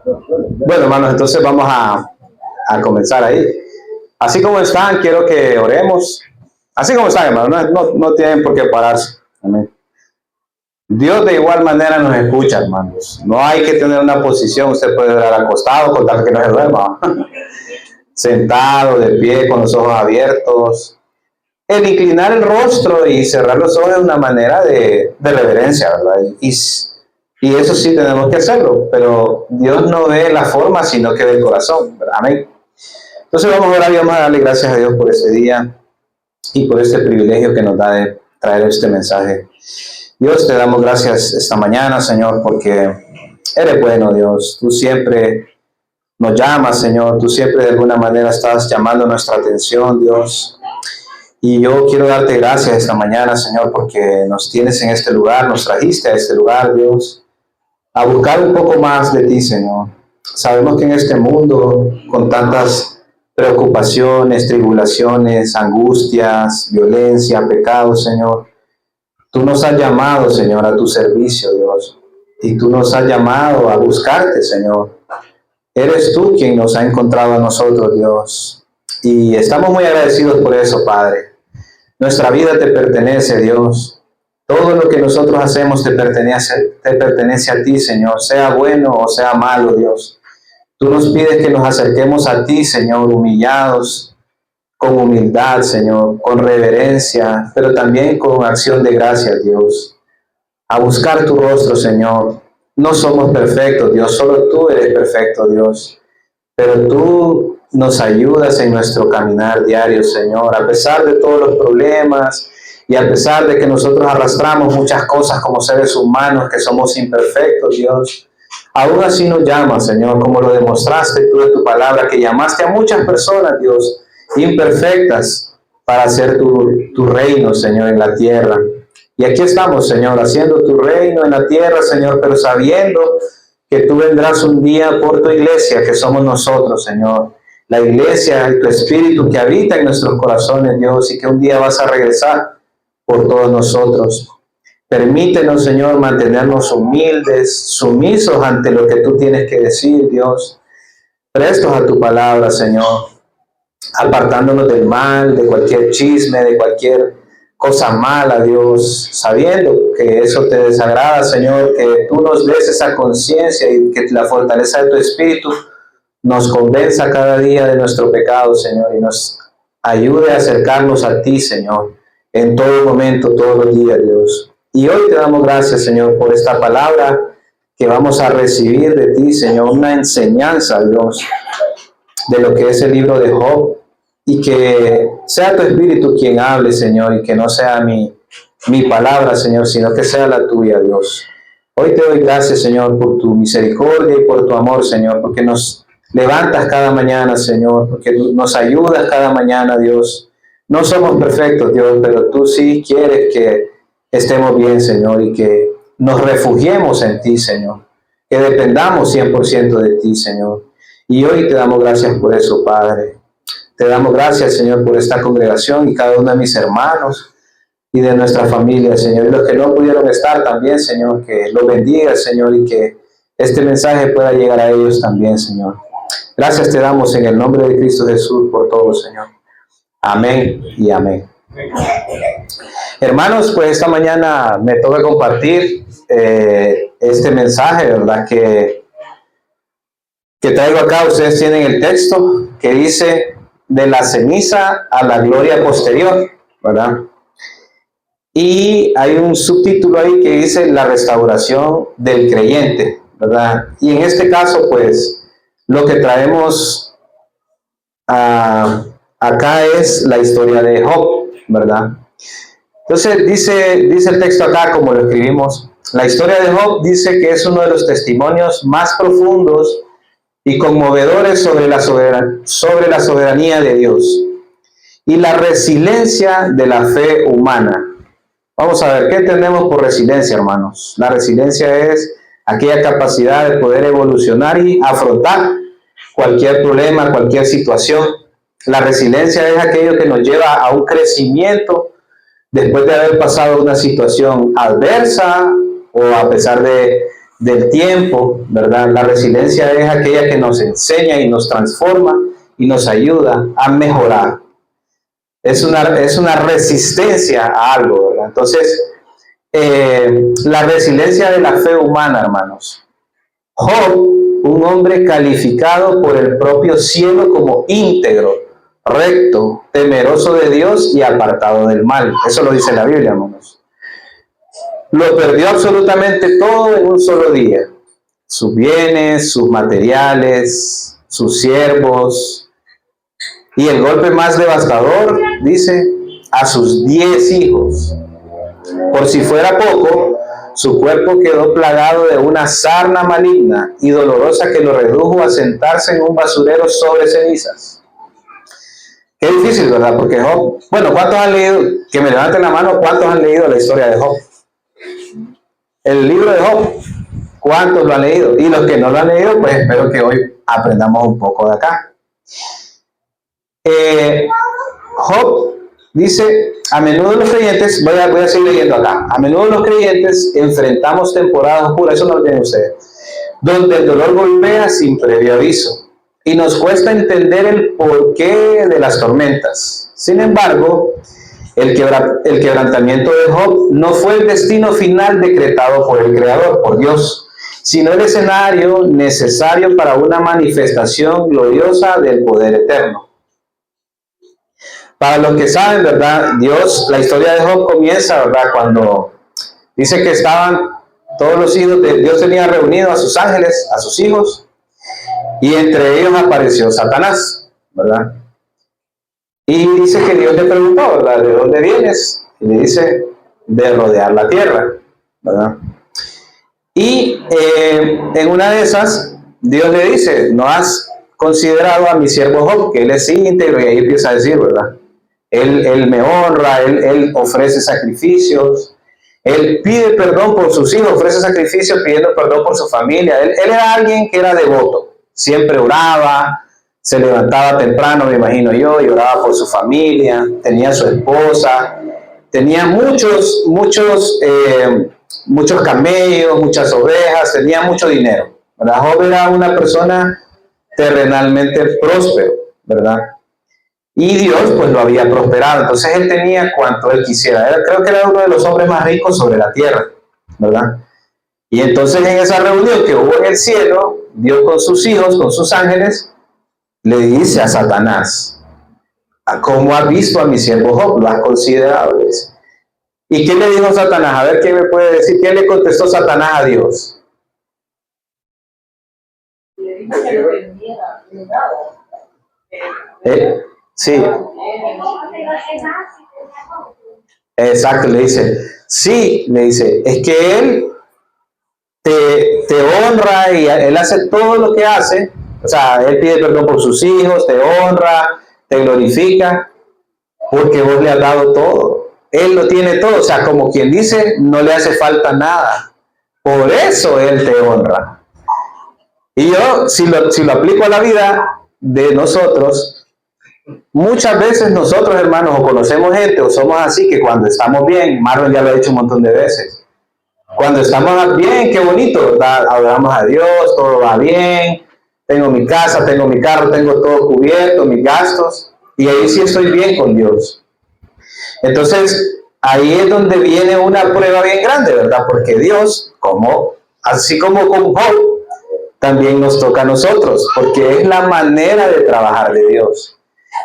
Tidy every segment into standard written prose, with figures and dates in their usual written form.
Bueno, hermanos, entonces vamos a comenzar ahí. Así como están, quiero que oremos. Así como están, hermanos, no tienen por qué pararse. Amén. Dios de igual manera nos escucha, hermanos. No hay que tener una posición. Usted puede orar acostado, con tal que no se duerma. Sentado, de pie, con los ojos abiertos. El inclinar el rostro y cerrar los ojos es una manera de reverencia, ¿verdad? Y eso sí tenemos que hacerlo, pero Dios no ve la forma, sino que ve el corazón, ¿verdad? Amén. Entonces vamos a orar y vamos a darle gracias a Dios por ese día y por este privilegio que nos da de traer este mensaje. Dios, te damos gracias esta mañana, Señor, porque eres bueno, Dios. Tú siempre nos llamas, Señor. Tú siempre de alguna manera estás llamando nuestra atención, Dios. Y yo quiero darte gracias esta mañana, Señor, porque nos tienes en este lugar, nos trajiste a este lugar, Dios, a buscar un poco más de ti, Señor. Sabemos que en este mundo, con tantas preocupaciones, tribulaciones, angustias, violencia, pecados, Señor, tú nos has llamado, Señor, a tu servicio, Dios. Y tú nos has llamado a buscarte, Señor. Eres tú quien nos ha encontrado a nosotros, Dios. Y estamos muy agradecidos por eso, Padre. Nuestra vida te pertenece, Dios. Todo lo que nosotros hacemos te pertenece a ti, Señor, sea bueno o sea malo, Dios. Tú nos pides que nos acerquemos a ti, Señor, humillados, con humildad, Señor, con reverencia, pero también con acción de gracias, Dios. A buscar tu rostro, Señor. No somos perfectos, Dios, solo tú eres perfecto, Dios. Pero tú nos ayudas en nuestro caminar diario, Señor, a pesar de todos los problemas y a pesar de que nosotros arrastramos muchas cosas como seres humanos, que somos imperfectos, Dios. Aún así nos llamas, Señor, como lo demostraste tú en tu palabra, que llamaste a muchas personas, Dios, imperfectas, para hacer tu reino, Señor, en la tierra. Y aquí estamos, Señor, haciendo tu reino en la tierra, Señor, pero sabiendo que tú vendrás un día por tu iglesia, que somos nosotros, Señor. La iglesia y tu espíritu que habita en nuestros corazones, Dios, y que un día vas a regresar por todos nosotros. Permítenos, Señor, mantenernos humildes, sumisos ante lo que tú tienes que decir, Dios. Prestos a tu palabra, Señor, apartándonos del mal, de cualquier chisme, de cualquier cosa mala, Dios, sabiendo que eso te desagrada, Señor, que tú nos des esa conciencia y que la fortaleza de tu espíritu nos convenza cada día de nuestro pecado, Señor, y nos ayude a acercarnos a ti, Señor, en todo momento, todos los días, Dios. Y hoy te damos gracias, Señor, por esta palabra que vamos a recibir de ti, Señor, una enseñanza, Dios, de lo que es el libro de Job, y que sea tu espíritu quien hable, Señor, y que no sea mi palabra, Señor, sino que sea la tuya, Dios. Hoy te doy gracias, Señor, por tu misericordia y por tu amor, Señor, porque nos levantas cada mañana, Señor, porque nos ayudas cada mañana, Dios. No somos perfectos, Dios, pero tú sí quieres que estemos bien, Señor, y que nos refugiemos en ti, Señor, que dependamos 100% de ti, Señor. Y hoy te damos gracias por eso, Padre. Te damos gracias, Señor, por esta congregación y cada uno de mis hermanos y de nuestra familia, Señor. Y los que no pudieron estar también, Señor, que los bendiga, Señor, y que este mensaje pueda llegar a ellos también, Señor. Gracias te damos en el nombre de Cristo Jesús por todo, Señor. Amén y amén. Hermanos, pues esta mañana me toca compartir este mensaje, ¿verdad? Que traigo acá. Ustedes tienen el texto que dice: de la ceniza a la gloria posterior, ¿verdad? Y hay un subtítulo ahí que dice: la restauración del creyente, ¿verdad? Y en este caso, pues, lo que traemos acá es la historia de Job, ¿verdad? Entonces dice el texto acá, como lo escribimos: la historia de Job dice que es uno de los testimonios más profundos y conmovedores sobre la soberanía de Dios y la resiliencia de la fe humana. Vamos a ver, ¿qué entendemos por resiliencia, hermanos? La resiliencia es aquella capacidad de poder evolucionar y afrontar cualquier problema, cualquier situación. La resiliencia es aquello que nos lleva a un crecimiento después de haber pasado una situación adversa o a pesar de del tiempo, ¿verdad? La resiliencia es aquella que nos enseña y nos transforma y nos ayuda a mejorar. Es una resistencia a algo, ¿verdad? Entonces, la resiliencia de la fe humana, hermanos. Job, un hombre calificado por el propio cielo como íntegro, recto, temeroso de Dios y apartado del mal. Eso lo dice la Biblia, hermanos. Lo perdió absolutamente todo en un solo día. Sus bienes, sus materiales, sus siervos. Y el golpe más devastador, dice, a sus 10 hijos. Por si fuera poco, su cuerpo quedó plagado de una sarna maligna y dolorosa que lo redujo a sentarse en un basurero sobre cenizas. Qué difícil, ¿verdad? Porque Job, bueno, ¿cuántos han leído? Que me levanten la mano, ¿cuántos han leído la historia de Job? El libro de Job, ¿cuántos lo han leído? Y los que no lo han leído, pues espero que hoy aprendamos un poco de acá. Job dice, a menudo los creyentes, voy a seguir leyendo acá, a menudo los creyentes enfrentamos temporadas oscuras, eso no lo tienen ustedes, donde el dolor golpea sin previo aviso y nos cuesta entender el porqué de las tormentas. Sin embargo, el quebrantamiento de Job no fue el destino final decretado por el Creador, por Dios, sino el escenario necesario para una manifestación gloriosa del poder eterno. Para los que saben, ¿verdad? Dios, la historia de Job comienza, ¿verdad? Cuando dice que estaban todos los hijos de Dios, tenía reunido a sus ángeles, a sus hijos, y entre ellos apareció Satanás, ¿verdad? Y dice que Dios le preguntó, ¿verdad? ¿De dónde vienes? Y le dice, de rodear la tierra, ¿verdad? Y en una de esas, Dios le dice, ¿no has considerado a mi siervo Job, que él es íntegro? Y ahí empieza a decir, ¿verdad? Él me honra, él ofrece sacrificios, él pide perdón por sus hijos, ofrece sacrificios pidiendo perdón por su familia. Él era alguien que era devoto, siempre oraba, se levantaba temprano, me imagino yo, y oraba por su familia, tenía su esposa, tenía muchos camellos, muchas ovejas, tenía mucho dinero, ¿verdad? Job era una persona terrenalmente próspero, ¿verdad? Y Dios pues lo había prosperado, entonces él tenía cuanto él quisiera. Creo que era uno de los hombres más ricos sobre la tierra, ¿verdad? Y entonces en esa reunión que hubo en el cielo, Dios con sus hijos, con sus ángeles, le dice a Satanás, ¿cómo has visto a mi siervo Job? ¿Lo has considerado? ¿Y qué le dijo Satanás? A ver, ¿qué me puede decir? ¿Qué le contestó Satanás a Dios? Le dijo que lo vendiera. Sí. Exacto, le dice, sí, le dice, es que él te honra y él hace todo lo que hace, o sea, él pide perdón por sus hijos, te honra, te glorifica, porque vos le has dado todo, él lo tiene todo, o sea, como quien dice, no le hace falta nada, por eso él te honra. Y yo, si lo aplico a la vida de nosotros, muchas veces nosotros, hermanos, o conocemos gente o somos así que cuando estamos bien, Marlon ya lo ha dicho un montón de veces, cuando estamos bien, qué bonito, ¿verdad? Adoramos a Dios, todo va bien, tengo mi casa, tengo mi carro, tengo todo cubierto, mis gastos, y ahí sí estoy bien con Dios. Entonces, ahí es donde viene una prueba bien grande, ¿verdad? Porque Dios, así como con Job, también nos toca a nosotros, porque es la manera de trabajar de Dios.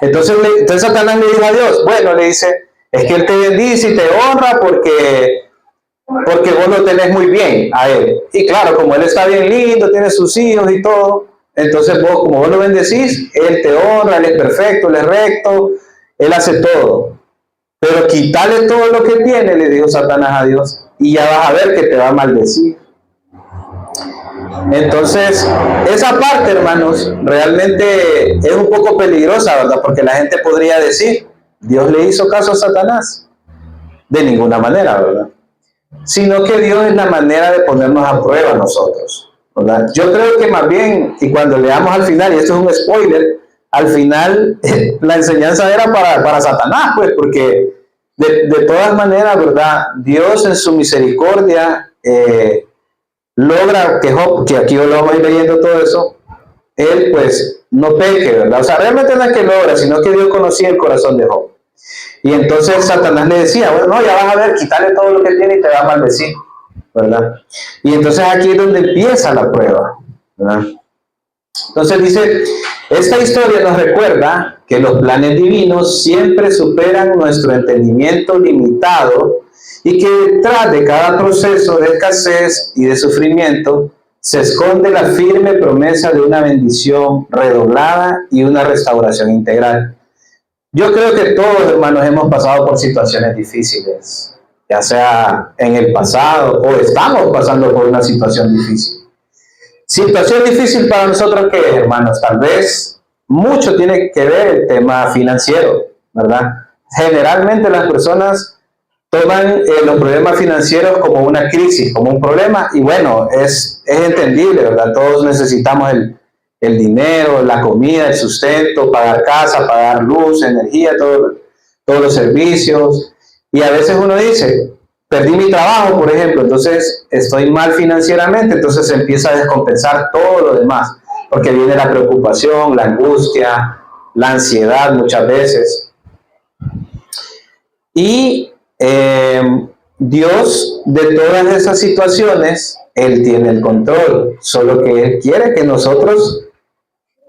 Entonces Satanás le dijo a Dios, bueno, le dice, es que él te bendice y te honra porque vos lo tenés muy bien a él. Y claro, como él está bien lindo, tiene sus hijos y todo, entonces como vos lo bendecís, él te honra, él es perfecto, él es recto, él hace todo. Pero quítale todo lo que tiene, le dijo Satanás a Dios, y ya vas a ver que te va a maldecir. Entonces, esa parte, hermanos, realmente es un poco peligrosa, ¿verdad? Porque la gente podría decir, Dios le hizo caso a Satanás. De ninguna manera, ¿verdad? Sino que Dios es la manera de ponernos a prueba a nosotros, ¿verdad? Yo creo que más bien, y cuando leamos al final, y esto es un spoiler, al final la enseñanza era para Satanás, pues, porque de todas maneras, ¿verdad? Dios en su misericordia logra que Job, que aquí lo vamos a ir leyendo todo eso, él pues no peque, ¿verdad? O sea, realmente no es que logra, sino que Dios conocía el corazón de Job. Y entonces Satanás le decía, bueno, no, ya vas a ver, quítale todo lo que tiene y te va a maldecir, ¿verdad? Y entonces aquí es donde empieza la prueba, ¿verdad? Entonces dice, esta historia nos recuerda que los planes divinos siempre superan nuestro entendimiento limitado y que detrás de cada proceso de escasez y de sufrimiento se esconde la firme promesa de una bendición redoblada y una restauración integral. Yo creo que todos, hermanos, hemos pasado por situaciones difíciles, ya sea en el pasado o estamos pasando por una situación difícil. Situación difícil para nosotros, ¿qué es, hermanos? Tal vez mucho tiene que ver el tema financiero, ¿verdad? Generalmente las personas toman los problemas financieros como una crisis, como un problema, y bueno, es entendible, ¿verdad? Todos necesitamos el dinero, la comida, el sustento, pagar casa, pagar luz, energía, todos los servicios, y a veces uno dice, perdí mi trabajo, por ejemplo, entonces estoy mal financieramente, entonces se empieza a descompensar todo lo demás, porque viene la preocupación, la angustia, la ansiedad muchas veces. Y Dios, de todas esas situaciones, Él tiene el control, solo que Él quiere que nosotros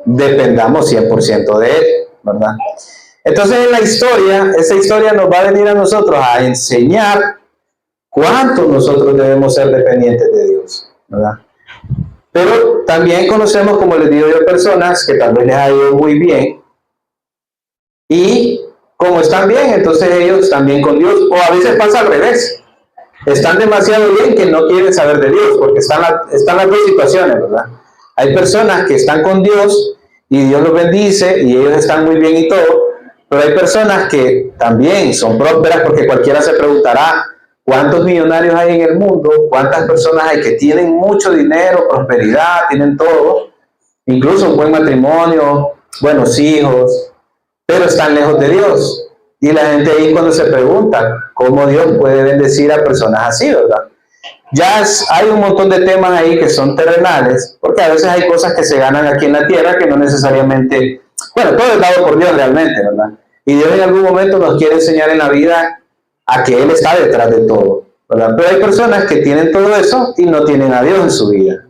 dependamos 100% de Él, ¿verdad? Entonces en la historia, esa historia nos va a venir a nosotros a enseñar cuánto nosotros debemos ser dependientes de Dios, ¿verdad? Pero también conocemos, como les digo yo, personas que tal vez les ha ido muy bien y como están bien, entonces ellos están bien con Dios, o a veces pasa al revés, están demasiado bien que no quieren saber de Dios, porque están las dos situaciones, ¿verdad? Hay personas que están con Dios y Dios los bendice y ellos están muy bien y todo, pero hay personas que también son prósperas, porque cualquiera se preguntará, ¿cuántos millonarios hay en el mundo? ¿Cuántas personas hay que tienen mucho dinero, prosperidad, tienen todo, incluso un buen matrimonio, buenos hijos, pero están lejos de Dios? Y la gente ahí cuando se pregunta cómo Dios puede bendecir a personas así, ¿verdad? Hay un montón de temas ahí que son terrenales, porque a veces hay cosas que se ganan aquí en la tierra que no necesariamente, bueno, todo es dado por Dios realmente, ¿verdad? Y Dios en algún momento nos quiere enseñar en la vida a que Él está detrás de todo, ¿verdad? Pero hay personas que tienen todo eso y no tienen a Dios en su vida.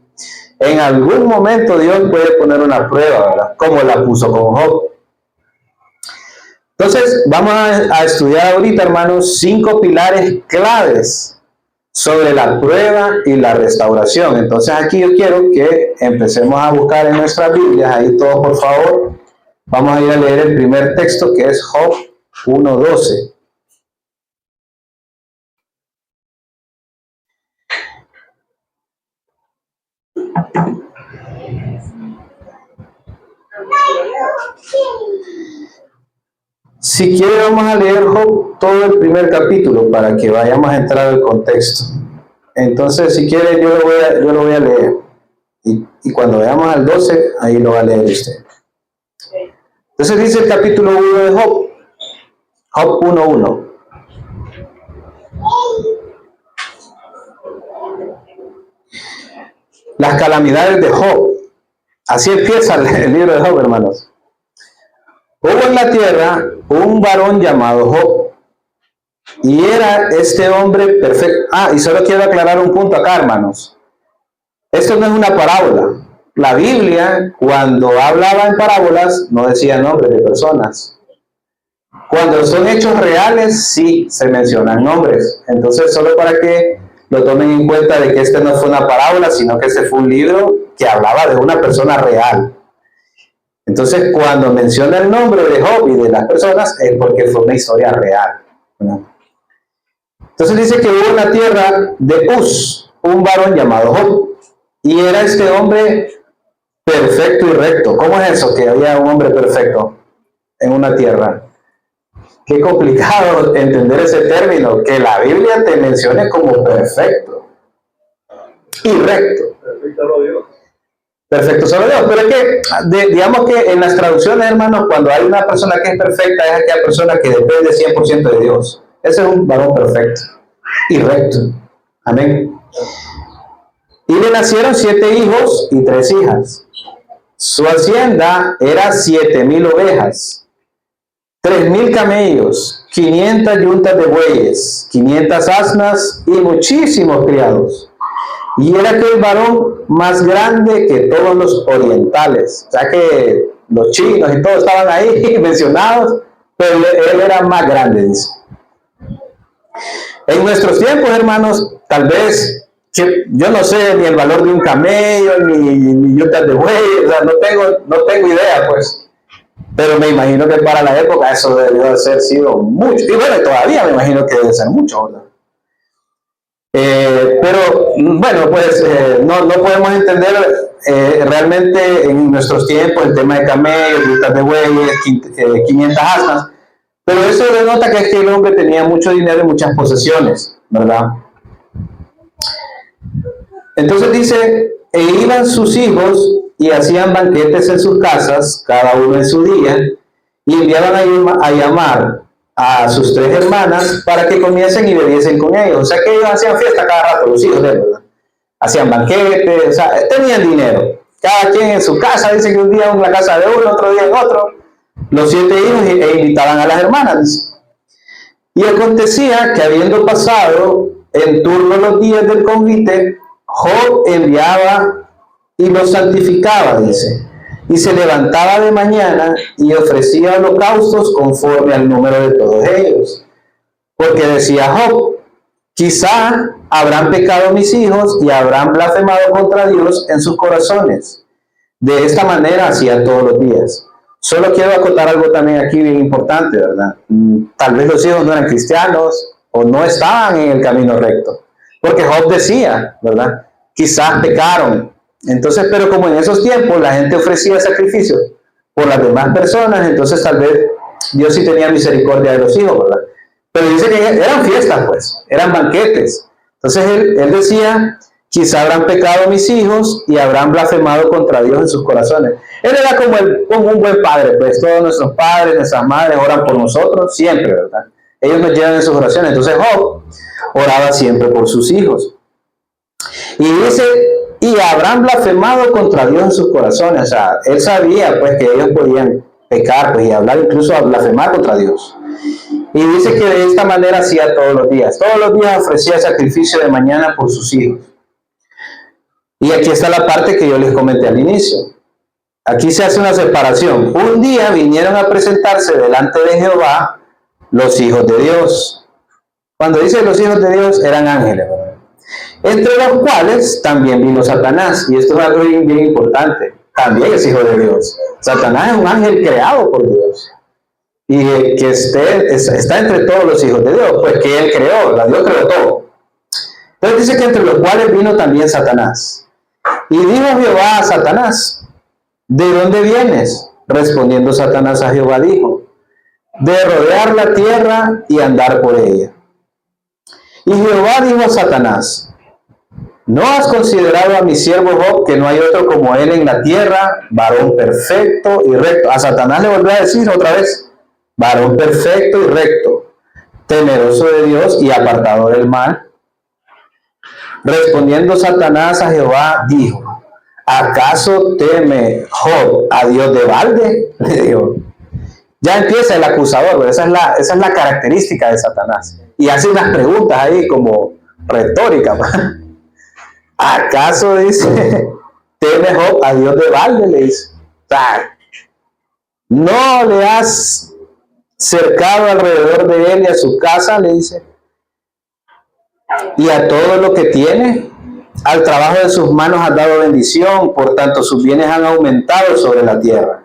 En algún momento Dios puede poner una prueba, ¿verdad? Como la puso con Job. Entonces, vamos a estudiar ahorita, hermanos, 5 pilares claves sobre la prueba y la restauración. Entonces, aquí yo quiero que empecemos a buscar en nuestras Biblias, ahí todos, por favor. Vamos a ir a leer el primer texto, que es Job 1:12. Si quiere, vamos a leer Job todo el primer capítulo para que vayamos a entrar al contexto. Entonces, si quiere, yo lo voy a leer. Y cuando veamos al 12, ahí lo va a leer usted. Entonces dice el capítulo 1 de Job, Job 1:1. Las calamidades de Job. Así empieza el libro de Job, hermanos. Hubo en la tierra un varón llamado Job, y era este hombre perfecto. Y solo quiero aclarar un punto acá, hermanos. Esto no es una parábola. La Biblia, cuando hablaba en parábolas, no decía nombres de personas. Cuando son hechos reales, sí se mencionan nombres. Entonces, solo para que lo tomen en cuenta de que este no fue una parábola, sino que este fue un libro que hablaba de una persona real. Entonces, cuando menciona el nombre de Job y de las personas, es porque fue una historia real, ¿no? Entonces dice que hubo en la tierra de Uz un varón llamado Job, y era este hombre perfecto y recto. ¿Cómo es eso, que había un hombre perfecto en una tierra? Qué complicado entender ese término, que la Biblia te mencione como perfecto y recto. Perfecto solo Dios. Perfecto solo Dios. Pero es que, digamos que en las traducciones, hermanos, cuando hay una persona que es perfecta, es aquella persona que depende 100% de Dios. Ese es un varón perfecto y recto. Amén. Y le nacieron 7 hijos y 3 hijas. Su hacienda era 7,000 ovejas, 3,000 camellos, 500 yuntas de bueyes, 500 asnas y muchísimos criados. Y era aquel varón más grande que todos los orientales. O sea que los chinos y todos estaban ahí mencionados, pero él era más grande, dice. En nuestros tiempos, hermanos, tal vez, yo no sé ni el valor de un camello, ni yuntas de buey, o sea, no tengo idea, pues. Pero me imagino que para la época eso debió de haber sido mucho. Y bueno, todavía me imagino que debe ser mucho, ¿verdad? Pero bueno, pues no podemos entender realmente en nuestros tiempos el tema de camellos, yuntas de bueyes, 500 asnas. Pero eso denota que el hombre tenía mucho dinero y muchas posesiones, ¿verdad? Entonces dice, e iban sus hijos y hacían banquetes en sus casas, cada uno en su día, y enviaban a llamar a sus 3 hermanas para que comiesen y bebiesen con ellos. O sea que ellos hacían fiesta cada rato, los hijos de él, ¿verdad? Hacían banquetes, o sea, tenían dinero. Cada quien en su casa, dice que un día en la casa de uno, otro día en otro. Los 7 hijos e invitaban a las hermanas, dice. Y acontecía que habiendo pasado en turno los días del convite, Job enviaba y los santificaba, dice, y se levantaba de mañana y ofrecía holocaustos conforme al número de todos ellos. Porque decía Job, quizá habrán pecado mis hijos y habrán blasfemado contra Dios en sus corazones. De esta manera hacía todos los días. Solo quiero acotar algo también aquí bien importante, ¿verdad? Tal vez los hijos no eran cristianos o no estaban en el camino recto. Porque Job decía, ¿verdad? Quizás pecaron. Entonces, pero como en esos tiempos la gente ofrecía sacrificios por las demás personas, entonces tal vez Dios sí tenía misericordia de los hijos, ¿verdad? Pero dice que eran fiestas, pues, eran banquetes. Entonces él decía, quizá habrán pecado mis hijos y habrán blasfemado contra Dios en sus corazones. Él era como un buen padre, pues todos nuestros padres, nuestras madres oran por nosotros, siempre, ¿verdad? Ellos nos llevan en sus oraciones. Entonces Job oraba siempre por sus hijos. Y dice, y habrán blasfemado contra Dios en sus corazones. O sea, él sabía pues que ellos podían pecar pues, y hablar incluso a blasfemar contra Dios. Y dice que de esta manera hacía todos los días. Todos los días ofrecía sacrificio de mañana por sus hijos. Y aquí está la parte que yo les comenté al inicio. Aquí se hace una separación. Un día vinieron a presentarse delante de Jehová los hijos de Dios. Cuando dice los hijos de Dios, eran ángeles, ¿verdad? Entre los cuales también vino Satanás. Y esto es algo bien importante. También es hijo de Dios. Satanás es un ángel creado por Dios. Y que está entre todos los hijos de Dios, pues que él creó, Dios creó todo. Entonces dice que entre los cuales vino también Satanás. Y dijo Jehová a Satanás, ¿de dónde vienes? Respondiendo Satanás a Jehová dijo, de rodear la tierra y andar por ella. Y Jehová dijo a Satanás, ¿no has considerado a mi siervo Job, que no hay otro como él en la tierra, varón perfecto y recto? A Satanás le volvió a decir otra vez, varón perfecto y recto, temeroso de Dios y apartado del mal. Respondiendo Satanás a Jehová, dijo, ¿acaso teme Job a Dios de balde? Le dijo. Ya empieza el acusador, pero esa es la característica de Satanás. Y hace unas preguntas ahí como retóricas. ¿Acaso, dice, teme Job a Dios de balde? Le dice. ¿No le has cercado alrededor de él y a su casa? Le dice. Y a todo lo que tiene, al trabajo de sus manos has dado bendición, por tanto sus bienes han aumentado sobre la tierra.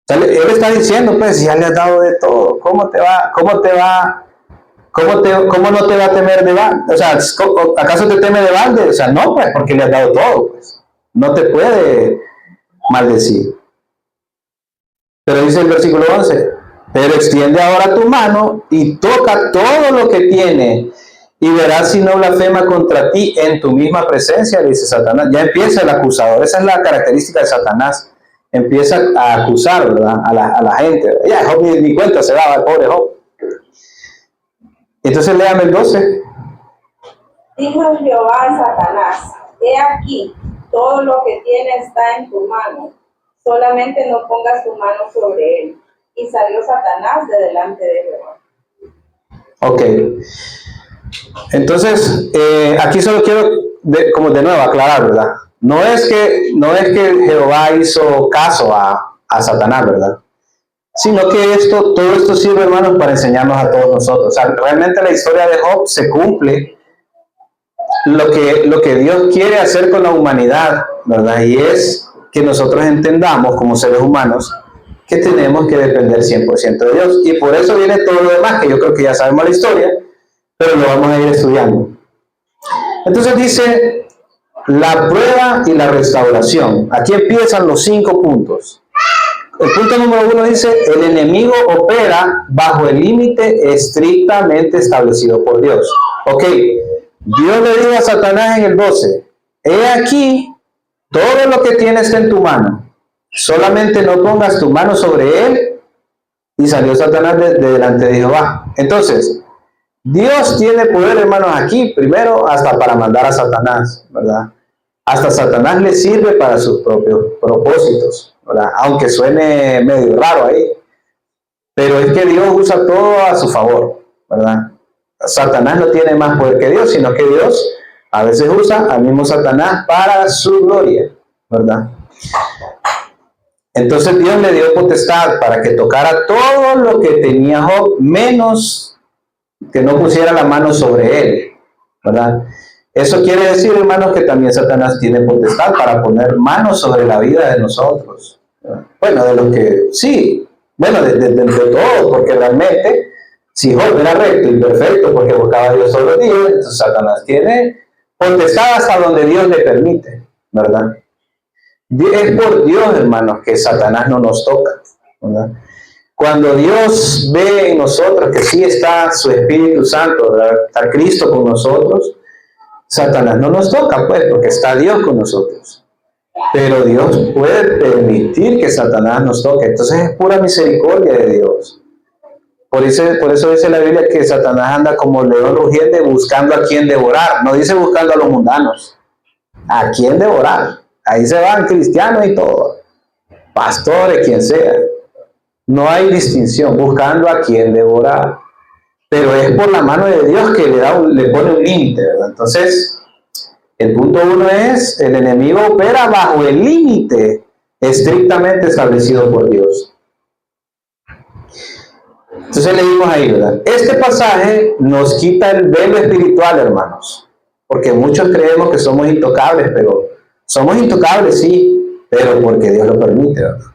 O sea, él está diciendo, pues, si ya le has dado de todo, ¿cómo no te va a temer de balde? O sea, ¿acaso te teme de balde? O sea, no, pues, porque le has dado todo, pues. No te puede maldecir. Pero dice el versículo 11, pero extiende ahora tu mano y toca todo lo que tiene y verás si no blasfema contra ti en tu misma presencia, le dice Satanás. Ya empieza el acusador. Esa es la característica de Satanás. Empieza a acusar, ¿verdad? a la gente. Ya, Job ni cuenta se daba, el pobre Job. Entonces léame el 12. Dijo Jehová a Satanás, he aquí, todo lo que tiene está en tu mano, solamente no pongas tu mano sobre él. Y salió Satanás de delante de Jehová. Ok. Entonces, aquí solo quiero como de nuevo aclarar, ¿verdad? No es que Jehová hizo caso a Satanás, ¿verdad? Sino que todo esto sirve, hermanos, para enseñarnos a todos nosotros. O sea, realmente la historia de Job se cumple lo que Dios quiere hacer con la humanidad, ¿verdad? Y es que nosotros entendamos como seres humanos que tenemos que depender 100% de Dios. Y por eso viene todo lo demás, que yo creo que ya sabemos la historia, pero lo vamos a ir estudiando. Entonces dice, la prueba y la restauración. Aquí empiezan los 5 puntos. El punto número 1 dice, el enemigo opera bajo el límite estrictamente establecido por Dios. Ok, Dios le dijo a Satanás en el 12, he aquí, todo lo que tienes está en tu mano, solamente no pongas tu mano sobre él. Y salió Satanás de delante de Jehová. Entonces, Dios tiene poder, hermanos, aquí, primero, hasta para mandar a Satanás, ¿verdad? Hasta Satanás le sirve para sus propios propósitos, ¿verdad? Aunque suene medio raro ahí. Pero es que Dios usa todo a su favor, ¿verdad? Satanás no tiene más poder que Dios, sino que Dios a veces usa al mismo Satanás para su gloria, ¿verdad? Entonces Dios le dio potestad para que tocara todo lo que tenía Job, menos que no pusiera la mano sobre él, ¿verdad? Eso quiere decir, hermanos, que también Satanás tiene potestad para poner manos sobre la vida de nosotros, ¿verdad? Bueno, de los que sí, bueno, de todos, porque realmente, si Job era recto y perfecto porque buscaba a Dios todos los días, entonces Satanás tiene potestad hasta donde Dios le permite, ¿verdad? Es por Dios, hermanos, que Satanás no nos toca, ¿verdad? Cuando Dios ve en nosotros que sí está su Espíritu Santo, ¿verdad? Está Cristo con nosotros, Satanás no nos toca, pues, porque está Dios con nosotros. Pero Dios puede permitir que Satanás nos toque. Entonces es pura misericordia de Dios. Por eso dice la Biblia que Satanás anda como león rugiente buscando a quien devorar. No dice buscando a los mundanos. ¿A quién devorar? Ahí se van cristianos y todo. Pastores, quien sea. No hay distinción, buscando a quien devorar. Pero es por la mano de Dios que le pone un límite, ¿verdad? Entonces, el punto 1 es, el enemigo opera bajo el límite estrictamente establecido por Dios. Entonces leímos ahí, ¿verdad? Este pasaje nos quita el velo espiritual, hermanos. Porque muchos creemos que somos intocables, pero somos intocables, sí, pero porque Dios lo permite, ¿verdad?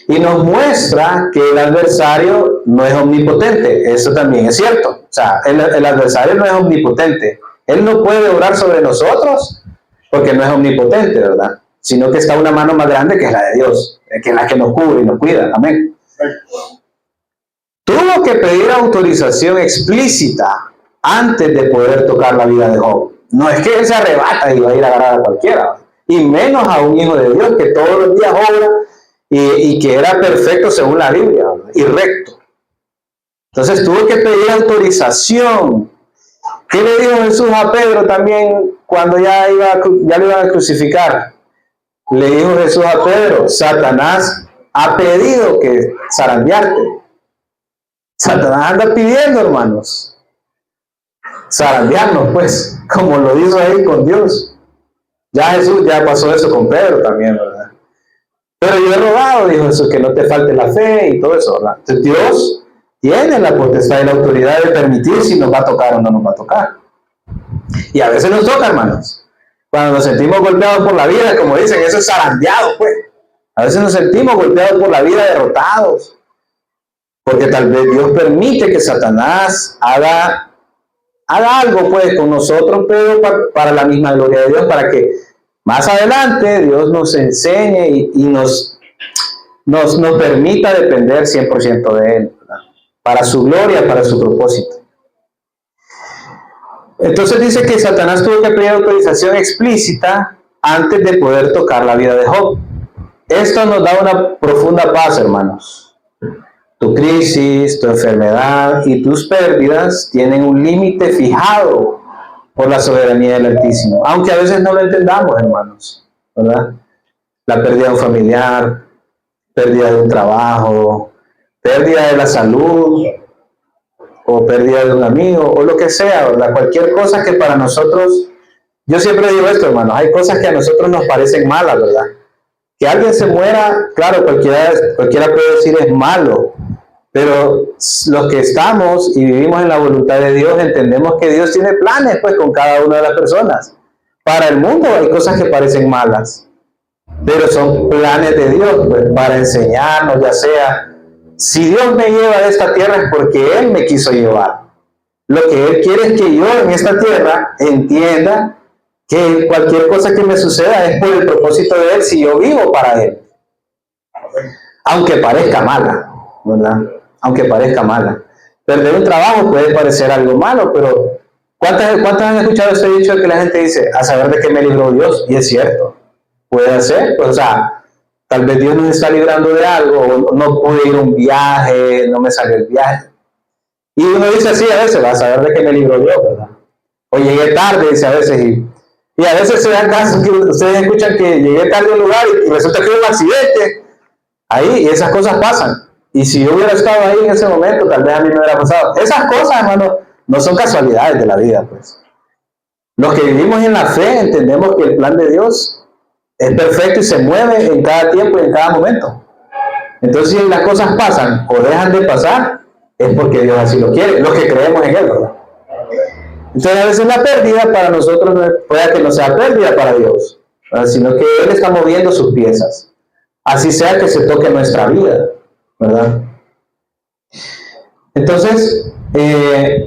Y nos muestra que el adversario no es omnipotente. Eso también es cierto. O sea, el adversario no es omnipotente. Él no puede obrar sobre nosotros porque no es omnipotente, ¿verdad? Sino que está una mano más grande que es la de Dios, que es la que nos cubre y nos cuida. Amén. Tuvo que pedir autorización explícita antes de poder tocar la vida de Job. No es que él se arrebata y va a ir a agarrar a cualquiera, y menos a un hijo de Dios que todos los días obra y que era perfecto según la Biblia, ¿verdad? Y recto. Entonces tuvo que pedir autorización. ¿Qué le dijo Jesús a Pedro también cuando ya lo iban a crucificar? Le dijo Jesús a Pedro, Satanás ha pedido que zarandearte. Satanás anda pidiendo, hermanos, zarandearnos, pues, como lo hizo ahí con Dios. Ya Jesús ya pasó eso con Pedro también, ¿verdad? Pero yo he rogado, dijo Jesús, que no te falte la fe y todo eso, ¿verdad? Entonces Dios tiene la potestad y la autoridad de permitir si nos va a tocar o no nos va a tocar. Y a veces nos toca, hermanos. Cuando nos sentimos golpeados por la vida, como dicen, eso es zarandeado, pues. A veces nos sentimos golpeados por la vida, derrotados. Porque tal vez Dios permite que Satanás haga algo, pues, con nosotros, pero para la misma gloria de Dios, para que más adelante Dios nos enseñe y nos permita depender 100% de Él, ¿verdad? Para su gloria, para su propósito. Entonces dice que Satanás tuvo que pedir autorización explícita antes de poder tocar la vida de Job. Esto nos da una profunda paz, hermanos. Tu crisis, tu enfermedad y tus pérdidas tienen un límite fijado por la soberanía del Altísimo. Aunque a veces no lo entendamos, hermanos, ¿verdad? La pérdida de un familiar, pérdida de un trabajo, pérdida de la salud, o pérdida de un amigo, o lo que sea, ¿verdad? Cualquier cosa que para nosotros, yo siempre digo esto, hermanos, hay cosas que a nosotros nos parecen malas, ¿verdad? Que alguien se muera, claro, cualquiera puede decir es malo, pero los que estamos y vivimos en la voluntad de Dios, entendemos que Dios tiene planes, pues, con cada una de las personas. Para el mundo hay cosas que parecen malas, pero son planes de Dios, pues, para enseñarnos, ya sea, si Dios me lleva de esta tierra es porque Él me quiso llevar. Lo que Él quiere es que yo en esta tierra entienda que cualquier cosa que me suceda es por el propósito de Él, si yo vivo para Él. Aunque parezca mala, ¿verdad? Aunque parezca mala. Perder un trabajo puede parecer algo malo, pero ¿cuántas han escuchado ese dicho que la gente dice, a saber de qué me libró Dios? Y es cierto. Puede ser, pues, o sea, tal vez Dios nos está librando de algo, o no pude ir a un viaje, no me salió el viaje. Y uno dice así a veces, va a saber de qué me libró Dios, ¿verdad? O llegué tarde, dice a veces, y a veces se dan casos que ustedes escuchan que llegué tarde a un lugar y resulta que hubo un accidente. Ahí, y esas cosas pasan. Y si yo hubiera estado ahí en ese momento, tal vez a mí me hubiera pasado. Esas cosas, hermano, no son casualidades de la vida, pues. Los que vivimos en la fe entendemos que el plan de Dios es perfecto y se mueve en cada tiempo y en cada momento. Entonces, si las cosas pasan o dejan de pasar, es porque Dios así lo quiere, los que creemos en Él, ¿verdad? Entonces, a veces la pérdida para nosotros puede que no sea pérdida para Dios, ¿verdad? Sino que Él está moviendo sus piezas. Así sea que se toque nuestra vida, ¿verdad? Entonces,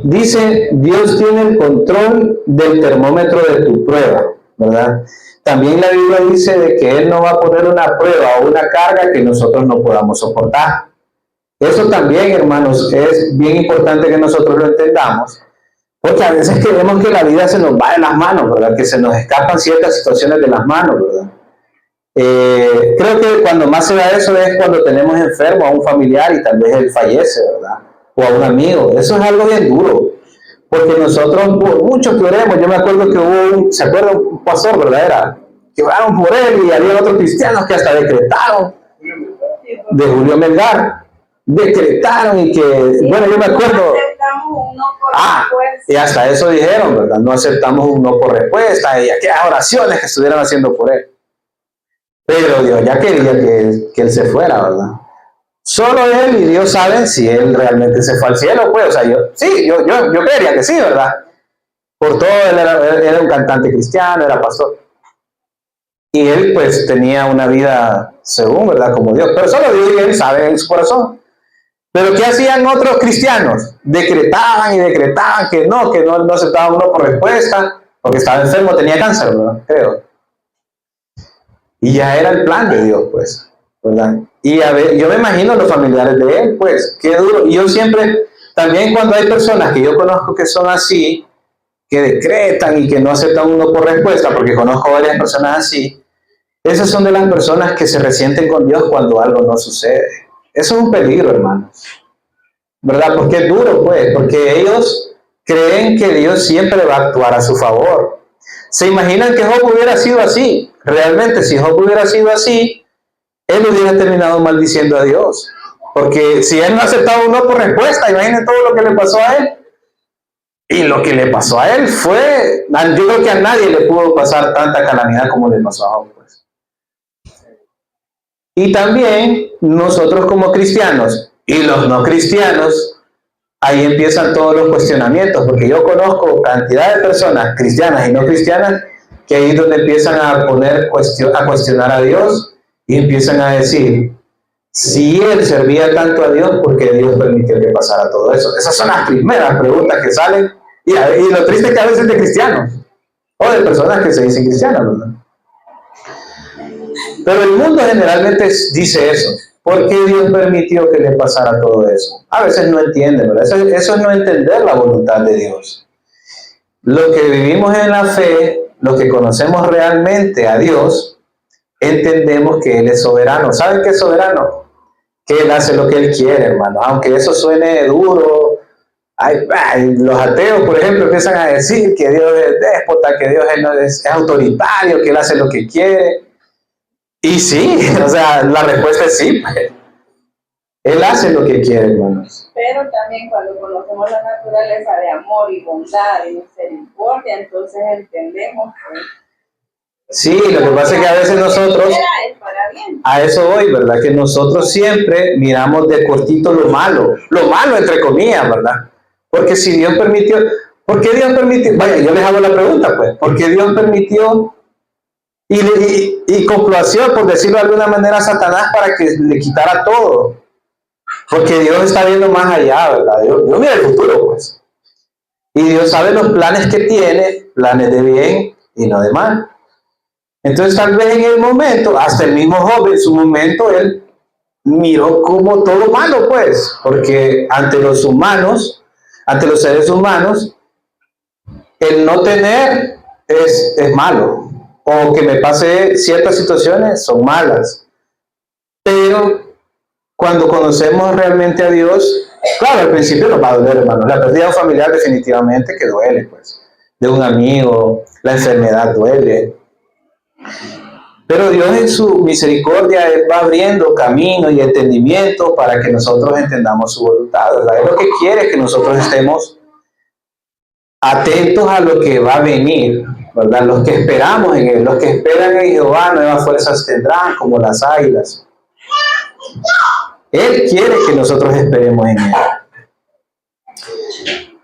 dice, Dios tiene el control del termómetro de tu prueba, ¿verdad? También la Biblia dice de que Él no va a poner una prueba o una carga que nosotros no podamos soportar. Eso también, hermanos, es bien importante que nosotros lo entendamos, porque a veces creemos que la vida se nos va de las manos, ¿verdad? Que se nos escapan ciertas situaciones de las manos, ¿verdad? Creo que cuando más se da eso es cuando tenemos enfermo a un familiar y tal vez él fallece, ¿verdad? O a un amigo. Eso es algo bien duro, porque nosotros, muchos que oremos, yo me acuerdo que hubo ¿se acuerda un pastor, verdad? Que oraron por él y había otros cristianos que hasta decretaron, de Julio Melgar, decretaron y que, bueno, yo me acuerdo, y hasta eso dijeron, ¿verdad? No aceptamos un no por respuesta y aquellas oraciones que estuvieran haciendo por él. Pero Dios ya quería que él se fuera, ¿verdad? Solo Él y Dios saben si Él realmente se fue al cielo, pues. O sea, yo creería que sí, ¿verdad? Por todo, él era un cantante cristiano, era pastor. Y Él, pues, tenía una vida según, ¿verdad? Como Dios. Pero solo Dios y Él saben en su corazón. Pero ¿qué hacían otros cristianos? Decretaban y decretaban que no aceptaban uno por respuesta, porque estaba enfermo, tenía cáncer, ¿verdad? Creo. Y ya era el plan de Dios, pues, ¿verdad? Y a ver, yo me imagino los familiares de él, pues, qué duro. Y yo siempre, también cuando hay personas que yo conozco que son así, que decretan y que no aceptan uno por respuesta, porque conozco varias personas así, esas son de las personas que se resienten con Dios cuando algo no sucede. Eso es un peligro, hermanos, ¿verdad? Porque es duro, pues, porque ellos creen que Dios siempre va a actuar a su favor. ¿Se imaginan que Job hubiera sido así? Realmente, si Job hubiera sido así, él hubiera terminado maldiciendo a Dios. Porque si él no aceptaba un no por respuesta, imaginen todo lo que le pasó a él. Y lo que le pasó a él fue, yo creo que a nadie le pudo pasar tanta calamidad como le pasó a Job, pues. Y también nosotros como cristianos y los no cristianos, ahí empiezan todos los cuestionamientos, porque yo conozco cantidad de personas cristianas y no cristianas que ahí es donde empiezan a cuestionar a Dios y empiezan a decir, si él servía tanto a Dios, ¿por qué Dios permitió que pasara todo eso? Esas son las primeras preguntas que salen, y lo triste es que a veces de cristianos, o de personas que se dicen cristianas, ¿verdad? Pero el mundo generalmente dice eso. ¿Por qué Dios permitió que le pasara todo eso? A veces no entiende, ¿verdad? Eso es no entender la voluntad de Dios. Los que vivimos en la fe, los que conocemos realmente a Dios, entendemos que Él es soberano. ¿Saben qué es soberano? Que Él hace lo que Él quiere, hermano. Aunque eso suene duro, Los ateos, por ejemplo, empiezan a decir que Dios es déspota, que Dios es autoritario, que Él hace lo que quiere. Y sí, o sea, la respuesta es sí, pues. Él hace lo que quiere, hermanos. Pero también cuando conocemos la naturaleza de amor y bondad y misericordia, entonces entendemos que sí, lo que pasa es que a veces nosotros, es para bien. a eso voy, ¿verdad? Que nosotros siempre miramos de cortito lo malo entre comillas, ¿verdad? Porque si Dios permitió, ¿por qué Dios permitió? Vaya, yo les hago la pregunta, pues, ¿por qué Dios permitió y complació, por decirlo de alguna manera, a Satanás para que le quitara todo? Porque Dios está viendo más allá, ¿verdad? Dios mira el futuro, pues. Y Dios sabe los planes que tiene, planes de bien y no de mal. Entonces tal vez en el momento, hasta el mismo Job en su momento, él miró como todo malo, pues, porque ante los humanos, ante los seres humanos, el no tener es malo, o que me pase ciertas situaciones son malas, pero cuando conocemos realmente a Dios, claro, al principio nos va a doler, hermano, la pérdida de un familiar definitivamente que duele, pues, de un amigo, la enfermedad duele. Pero Dios en su misericordia Él va abriendo camino y entendimiento para que nosotros entendamos su voluntad, ¿verdad? Él lo que quiere es que nosotros estemos atentos a lo que va a venir, ¿verdad? Los que esperamos en Él, los que esperan en Jehová, nuevas fuerzas tendrán como las águilas. Él quiere que nosotros esperemos en Él.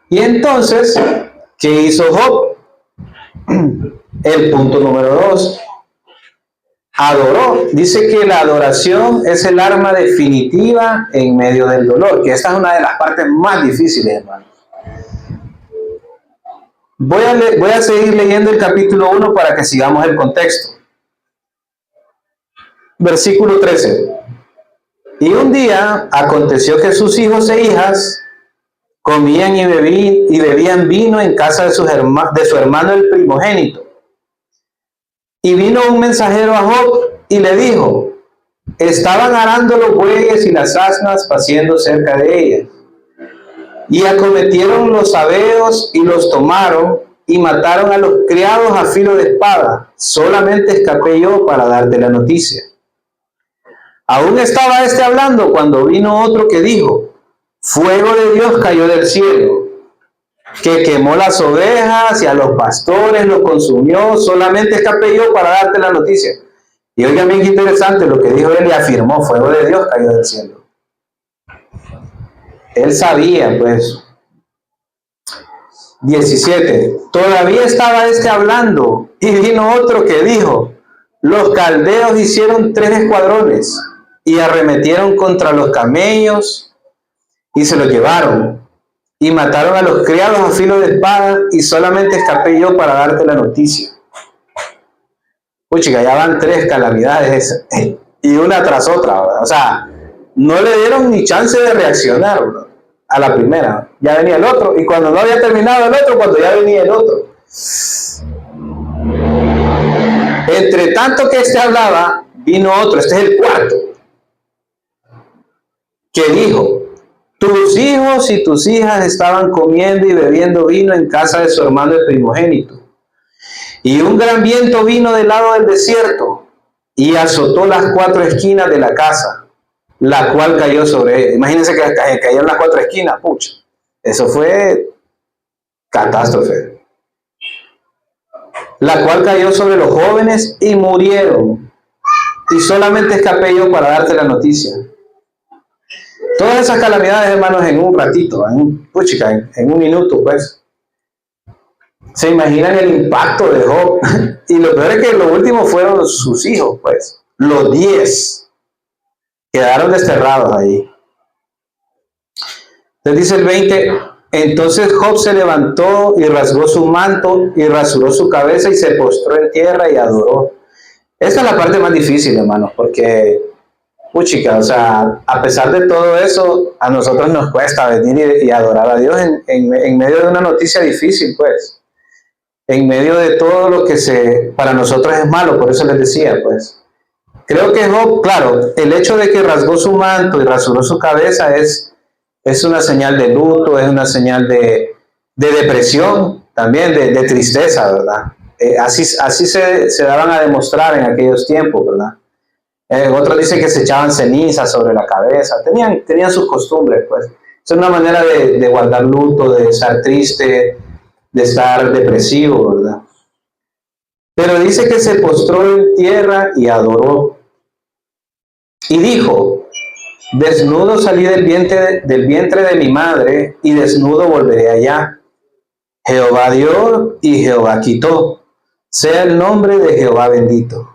Y entonces, ¿qué hizo Job? El punto número 2. Adoró. Dice que la adoración es el arma definitiva en medio del dolor, que esta es una de las partes más difíciles, hermano. Voy a seguir leyendo el capítulo 1 para que sigamos el contexto. Versículo 13. Y un día aconteció que sus hijos e hijas comían y bebían vino en casa de su hermano el primogénito. Y vino un mensajero a Job y le dijo: estaban arando los bueyes y las asnas paciendo cerca de ellas. Y acometieron los sabeos y los tomaron y mataron a los criados a filo de espada. Solamente escapé yo para darte la noticia. Aún estaba este hablando cuando vino otro que dijo: fuego de Dios cayó del cielo, que quemó las ovejas y a los pastores los consumió. Solamente escapé yo para darte la noticia. Y oigan bien qué interesante lo que dijo él y afirmó: fuego de Dios cayó del cielo. Él sabía, pues. 17. Todavía estaba este hablando y vino otro que dijo: los caldeos hicieron 3 escuadrones y arremetieron contra los camellos y se los llevaron y mataron a los criados a filo de espada, y solamente escapé yo para darte la noticia. Uy, chica, ya van 3 calamidades y una tras otra, ¿verdad? O sea, no le dieron ni chance de reaccionar, ¿verdad? A la primera, ya venía el otro, y cuando no había terminado el otro, cuando ya venía el otro. Entre tanto que este hablaba, vino otro, este es el cuarto, que dijo: tus hijos y tus hijas estaban comiendo y bebiendo vino en casa de su hermano el primogénito. Y un gran viento vino del lado del desierto y azotó las 4 esquinas de la casa, la cual cayó sobre él. Imagínense que cayeron las 4 esquinas, pucha. Eso fue catástrofe. La cual cayó sobre los jóvenes y murieron. Y solamente escapé yo para darte la noticia. Todas esas calamidades, hermanos, en un ratito, en un minuto, pues. ¿Se imaginan el impacto de Job? Y lo peor es que lo último fueron sus hijos, pues. Los 10 quedaron desterrados ahí. Entonces dice el 20, entonces Job se levantó y rasgó su manto y rasuró su cabeza y se postró en tierra y adoró. Esta es la parte más difícil, hermanos, porque, puchica, o sea, a pesar de todo eso, a nosotros nos cuesta venir y adorar a Dios en medio de una noticia difícil, pues. En medio de todo lo que para nosotros es malo, por eso les decía, pues. Creo que Job, claro, el hecho de que rasgó su manto y rasuró su cabeza es Es una señal de luto, es una señal de depresión, también de tristeza, ¿verdad? Así se daban a demostrar en aquellos tiempos, ¿verdad? Otros dicen que se echaban cenizas sobre la cabeza, tenían sus costumbres, pues. Es una manera de guardar luto, de estar triste, de estar depresivo, ¿verdad? Pero dice que se postró en tierra y adoró. Y dijo, desnudo salí del vientre de mi madre, y desnudo volveré allá. Jehová dio y Jehová quitó. Sea el nombre de Jehová bendito.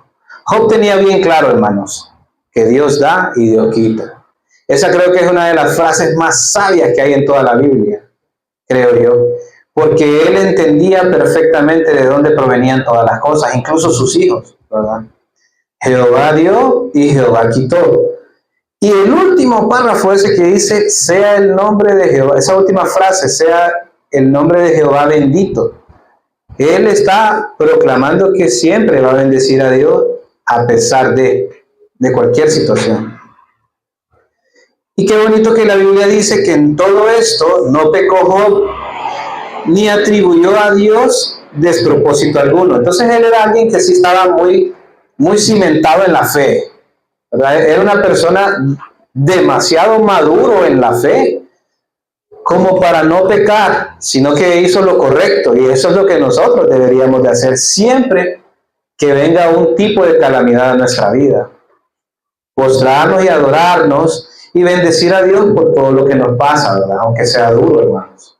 Job tenía bien claro, hermanos, que Dios da y Dios quita. Esa creo que es una de las frases más sabias que hay en toda la Biblia, creo yo, porque él entendía perfectamente de dónde provenían todas las cosas, incluso sus hijos, ¿verdad? Jehová dio y Jehová quitó. Y el último párrafo ese que dice, sea el nombre de Jehová, esa última frase, sea el nombre de Jehová bendito. Él está proclamando que siempre va a bendecir a Dios a pesar de cualquier situación. Y qué bonito que la Biblia dice que en todo esto no pecó Job, ni atribuyó a Dios despropósito alguno. Entonces él era alguien que sí estaba muy cimentado en la fe, ¿verdad? Era una persona demasiado maduro en la fe como para no pecar, sino que hizo lo correcto, y eso es lo que nosotros deberíamos de hacer siempre que venga un tipo de calamidad a nuestra vida. Postrarnos y adorarnos y bendecir a Dios por todo lo que nos pasa, ¿verdad? Aunque sea duro, hermanos.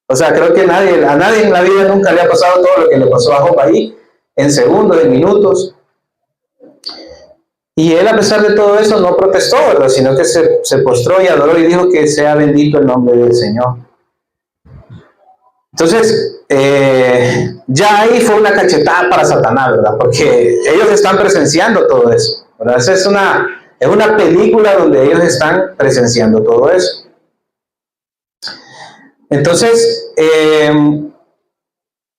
O sea, creo que a nadie en la vida nunca le ha pasado todo lo que le pasó a Job ahí, en segundos, en minutos. Y él, a pesar de todo eso, no protestó, ¿verdad? Sino que se postró y adoró y dijo que sea bendito el nombre del Señor. Entonces, ya ahí fue una cachetada para Satanás, ¿verdad? Porque ellos están presenciando todo eso, ¿verdad? Esa es una película donde ellos están presenciando todo eso. Entonces,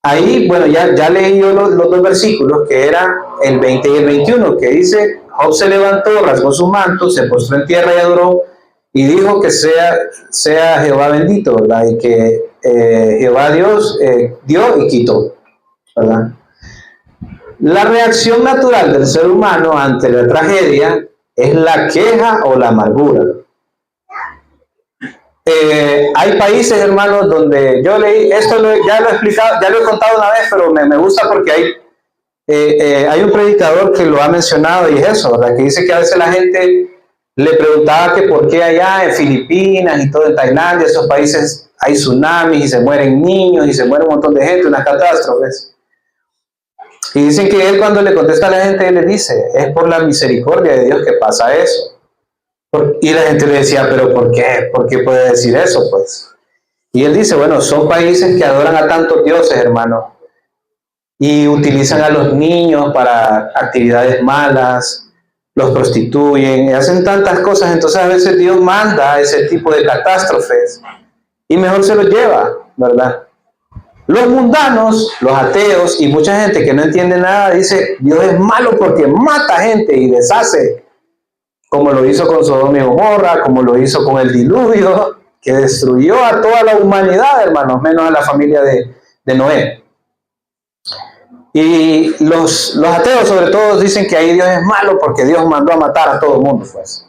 ahí, bueno, ya leí yo los dos versículos, que eran el 20 y el 21, que dice, Job se levantó, rasgó su manto, se postró en tierra y adoró, y dijo que sea Jehová bendito, ¿verdad? Y que Jehová Dios dio y quitó, ¿verdad? La reacción natural del ser humano ante la tragedia es la queja o la amargura. Hay países, hermanos, donde yo leí, esto ya lo he explicado, ya lo he contado una vez, pero me gusta porque hay un predicador que lo ha mencionado y es eso, ¿verdad? Que dice que a veces la gente le preguntaba que por qué allá en Filipinas y todo en Tailandia, esos países, hay tsunamis y se mueren niños y se muere un montón de gente, unas catástrofes. Y dicen que él, cuando le contesta a la gente, él le dice, es por la misericordia de Dios que pasa eso. Y la gente le decía, pero ¿por qué? ¿Por qué puede decir eso, pues? Y él dice, bueno, son países que adoran a tantos dioses, hermano, y utilizan a los niños para actividades malas, los prostituyen, y hacen tantas cosas, entonces a veces Dios manda ese tipo de catástrofes y mejor se los lleva, ¿verdad? Los mundanos, los ateos y mucha gente que no entiende nada dice, Dios es malo porque mata gente y deshace, como lo hizo con Sodoma y Gomorra, como lo hizo con el diluvio, que destruyó a toda la humanidad, hermanos, menos a la familia de Noé. Y los ateos, sobre todo, dicen que ahí Dios es malo porque Dios mandó a matar a todo el mundo, pues.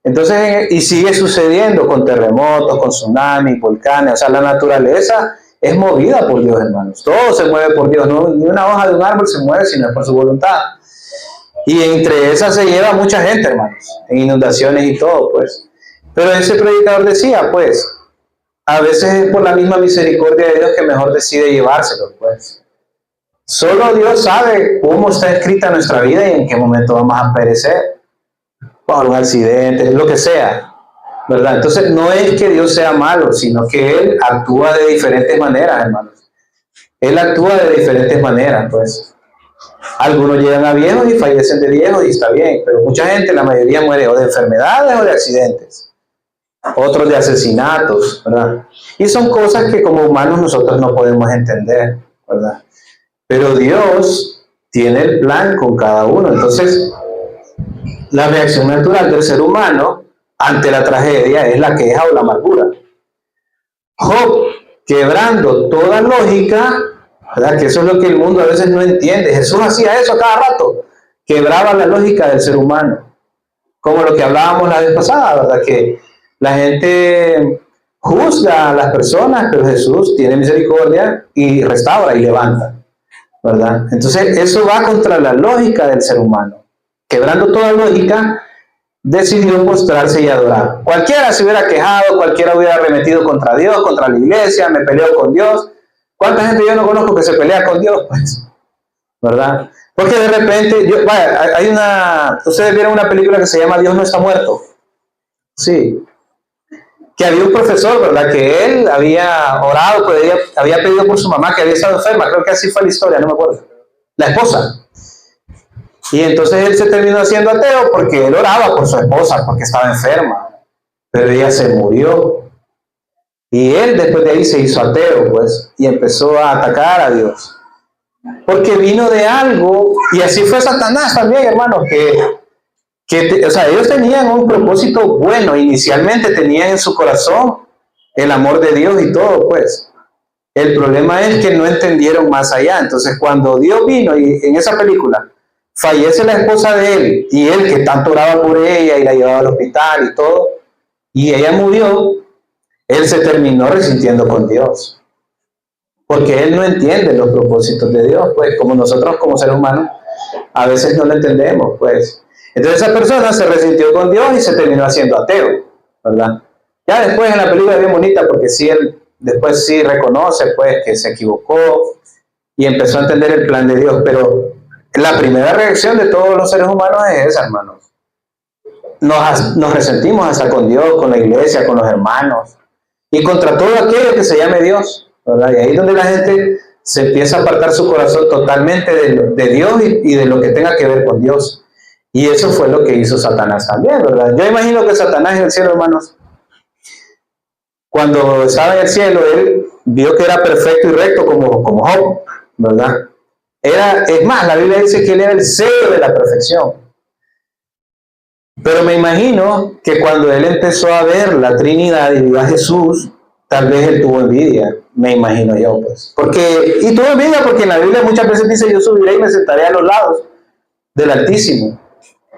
Entonces, y sigue sucediendo con terremotos, con tsunamis, volcanes, o sea, la naturaleza es movida por Dios, hermanos. Todo se mueve por Dios, no, ni una hoja de un árbol se mueve sino es por su voluntad. Y entre esas se lleva mucha gente, hermanos, en inundaciones y todo, pues. Pero ese predicador decía, pues, a veces es por la misma misericordia de Dios que mejor decide llevárselo, pues. Solo Dios sabe cómo está escrita nuestra vida y en qué momento vamos a perecer, por un accidente, lo que sea, ¿verdad? Entonces, no es que Dios sea malo, sino que Él actúa de diferentes maneras, hermanos. Él actúa de diferentes maneras, pues. Algunos llegan a viejos y fallecen de viejos y está bien, pero mucha gente, la mayoría muere o de enfermedades o de accidentes, otros de asesinatos, ¿verdad? Y son cosas que como humanos nosotros no podemos entender, ¿verdad? Pero Dios tiene el plan con cada uno. Entonces, la reacción natural del ser humano ante la tragedia es la queja o la amargura. Job, quebrando toda lógica, ¿verdad? Que eso es lo que el mundo a veces no entiende. Jesús hacía eso a cada rato, quebraba la lógica del ser humano. Como lo que hablábamos la vez pasada, ¿verdad? Que la gente juzga a las personas, pero Jesús tiene misericordia y restaura y levanta, ¿verdad? Entonces eso va contra la lógica del ser humano. Quebrando toda lógica, decidió postrarse y adorar. Cualquiera se hubiera quejado, cualquiera hubiera arremetido contra Dios, contra la iglesia, me peleo con Dios. ¿Cuánta gente yo no conozco que se pelea con Dios? Pues, ¿verdad? Porque de repente, hay ustedes vieron una película que se llama Dios no está muerto. Sí. Que había un profesor, ¿verdad? Que él había orado, había pedido por su mamá que había estado enferma. Creo que así fue la historia, no me acuerdo. La esposa. Y entonces él se terminó haciendo ateo porque él oraba por su esposa, porque estaba enferma. Pero ella se murió. Y él después de ahí se hizo ateo, pues, y empezó a atacar a Dios. Porque vino de algo, y así fue Satanás también, hermanos, o sea, ellos tenían un propósito bueno, inicialmente tenían en su corazón el amor de Dios y todo, pues. El problema es que no entendieron más allá. Entonces, cuando Dios vino, y en esa película, fallece la esposa de él, y él que tanto oraba por ella y la llevaba al hospital y todo, y ella murió, él se terminó resintiendo con Dios. Porque él no entiende los propósitos de Dios, pues, como nosotros como seres humanos, a veces no lo entendemos, pues. Entonces esa persona se resintió con Dios y se terminó haciendo ateo, ¿verdad? Ya después en la película es bien bonita porque sí, él después sí reconoce, pues, que se equivocó y empezó a entender el plan de Dios, pero la primera reacción de todos los seres humanos es esa, hermanos. Nos resentimos hasta con Dios, con la iglesia, con los hermanos y contra todo aquello que se llame Dios, ¿verdad? Y ahí es donde la gente se empieza a apartar su corazón totalmente de Dios y de lo que tenga que ver con Dios. Y eso fue lo que hizo Satanás también, ¿verdad? Yo imagino que Satanás en el cielo, hermanos, cuando estaba en el cielo, él vio que era perfecto y recto como Job, ¿verdad? Es más, la Biblia dice que él era el sello de la perfección. Pero me imagino que cuando él empezó a ver la Trinidad y vio a Jesús, tal vez él tuvo envidia, me imagino yo, pues. Y tuvo envidia porque en la Biblia muchas veces dice, yo subiré y me sentaré a los lados del Altísimo,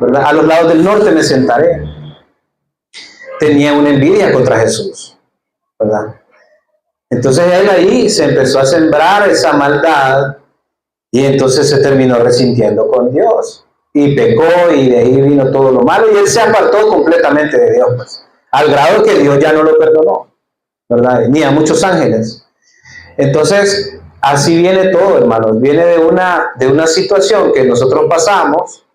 ¿verdad? A los lados del norte me sentaré. Tenía una envidia contra Jesús, ¿verdad? Entonces él ahí se empezó a sembrar esa maldad y entonces se terminó resintiendo con Dios. Y pecó y de ahí vino todo lo malo y él se apartó completamente de Dios, pues, al grado que Dios ya no lo perdonó, ¿verdad? Ni a muchos ángeles. Entonces, así viene todo, hermanos. Viene de una situación que nosotros pasamos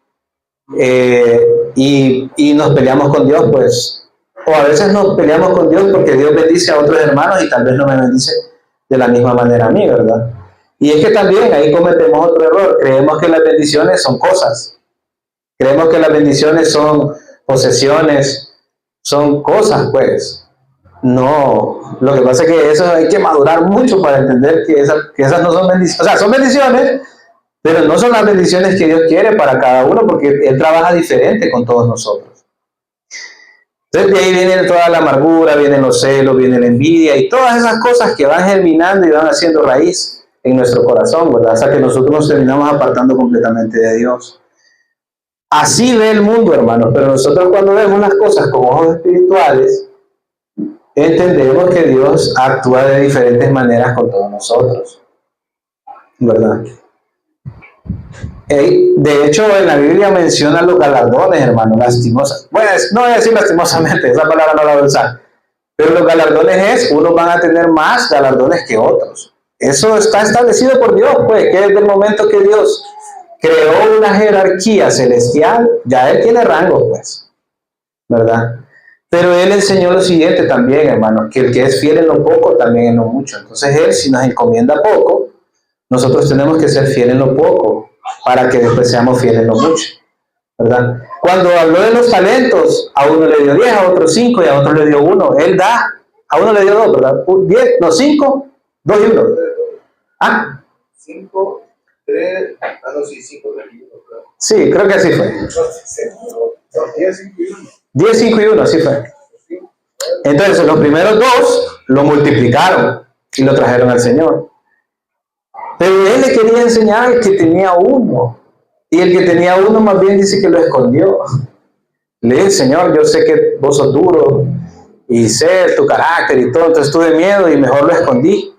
y nos peleamos con Dios, pues. O a veces nos peleamos con Dios porque Dios bendice a otros hermanos y tal vez no me bendice de la misma manera a mí, ¿verdad? Y es que también ahí cometemos otro error. Creemos que las bendiciones son cosas. Creemos que las bendiciones son posesiones, son cosas, pues. No, lo que pasa es que eso hay que madurar mucho para entender que esas no son bendiciones. O sea, son bendiciones, pero no son las bendiciones que Dios quiere para cada uno porque Él trabaja diferente con todos nosotros. Entonces de ahí viene toda la amargura, vienen los celos, viene la envidia y todas esas cosas que van germinando y van haciendo raíz en nuestro corazón, ¿verdad? Hasta que nosotros nos terminamos apartando completamente de Dios. Así ve el mundo, hermanos, pero nosotros cuando vemos las cosas con ojos espirituales, entendemos que Dios actúa de diferentes maneras con todos nosotros, ¿verdad? De hecho, en la Biblia menciona los galardones, hermanos, lastimosas. Bueno, no voy a decir lastimosamente, esa palabra no la voy a usar, pero los galardones unos van a tener más galardones que otros. Eso está establecido por Dios, pues, que desde el momento que Dios creó una jerarquía celestial, ya Él tiene rango, pues, ¿verdad? Pero Él enseñó lo siguiente también, hermanos, que el que es fiel en lo poco, también en lo mucho. Entonces Él, si nos encomienda poco, nosotros tenemos que ser fieles en lo poco, para que después seamos fieles en lo mucho, ¿verdad? Cuando habló de los talentos, a uno le dio 10, a otro 5 y a otro le dio 1. Él da, a uno le dio 2, ¿verdad? 10, no, 5, 2 y 1. ¿Ah? 5, 3, no, sí, 5, 3 y 1. Sí, creo que así fue. 10, 5 y 1. 10, 5 y 1, así fue. Entonces los primeros 2 lo multiplicaron y lo trajeron al Señor. Pero él le quería enseñar al que tenía 1. Y el que tenía 1 más bien dice que lo escondió. Le dije, Señor, yo sé que vos sos duro y sé tu carácter y todo, entonces tuve miedo y mejor lo escondí.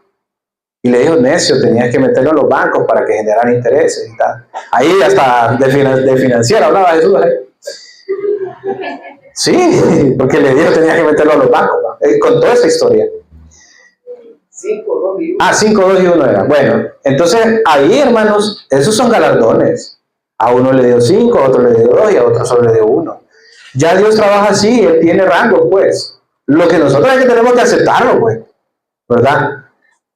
Y le dijo, necio, tenías que meterlo en los bancos para que generaran intereses y tal. Ahí hasta de financiera hablaba Jesús. Sí, porque le dijo, tenías que meterlo en los bancos. Contó esa historia. 5, 2 y 1. Ah, 5, 2 y 1 era. Bueno, entonces ahí, hermanos, esos son galardones. A uno le dio 5, a otro le dio 2 y a otro solo le dio 1. Ya Dios trabaja así, Él tiene rango, pues. Lo que nosotros es que tenemos que aceptarlo, pues. ¿Verdad?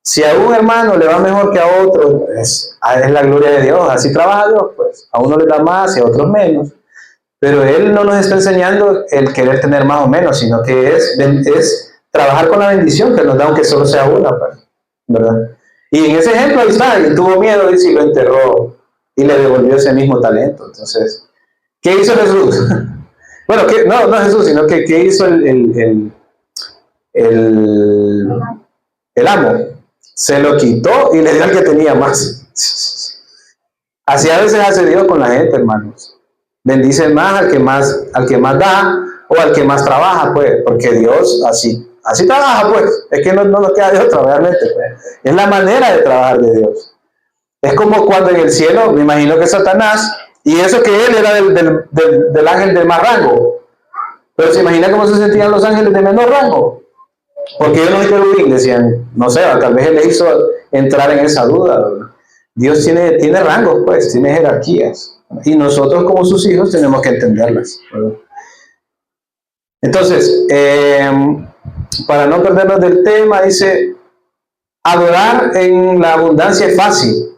Si a un hermano le va mejor que a otro, es la gloria de Dios. Así trabaja Dios, pues. A uno le da más y a otros menos. Pero Él no nos está enseñando el querer tener más o menos, sino que es trabajar con la bendición que nos da, aunque solo sea una, pues, ¿verdad? Y en ese ejemplo ahí está, y tuvo miedo, dice, y lo enterró, y le devolvió ese mismo talento. Entonces, ¿qué hizo Jesús? Bueno, no Jesús, sino que ¿qué hizo el amo? Se lo quitó y le dio al que tenía más. Así a veces hace Dios con la gente, hermanos. Bendice más al que más da o al que más trabaja, pues, porque Dios así trabaja, pues. Es que no nos queda de otra, realmente, pues. Es la manera de trabajar de Dios. Es como cuando en el cielo, me imagino que Satanás, y eso que él era del ángel de más rango, pero se imagina cómo se sentían los ángeles de menor rango, porque ellos no es querubín, decían, no sé, tal vez él le hizo entrar en esa duda, ¿verdad? Dios tiene rangos, pues, tiene jerarquías. Y nosotros como sus hijos tenemos que entenderlas, ¿verdad? Entonces, para no perdernos del tema, dice, adorar en la abundancia es fácil,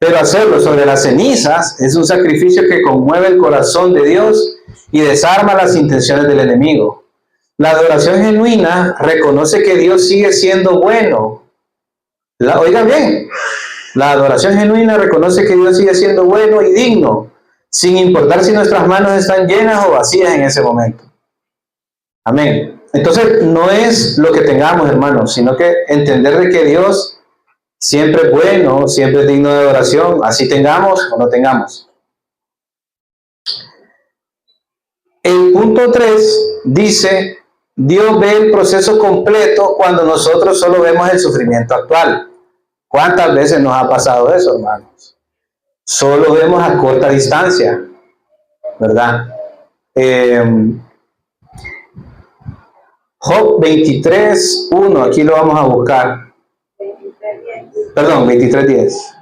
pero hacerlo sobre las cenizas es un sacrificio que conmueve el corazón de Dios y desarma las intenciones del enemigo. La adoración genuina reconoce que Dios sigue siendo bueno. Oigan bien, la adoración genuina reconoce que Dios sigue siendo bueno y digno, sin importar si nuestras manos están llenas o vacías en ese momento. Amén. Entonces, no es lo que tengamos, hermanos, sino que entender de que Dios siempre es bueno, siempre es digno de adoración, así tengamos o no tengamos. El punto 3 dice, Dios ve el proceso completo cuando nosotros solo vemos el sufrimiento actual. ¿Cuántas veces nos ha pasado eso, hermanos? Solo vemos a corta distancia, ¿verdad? Job 23:1, aquí lo vamos a buscar. 23:10. Perdón, 23:10.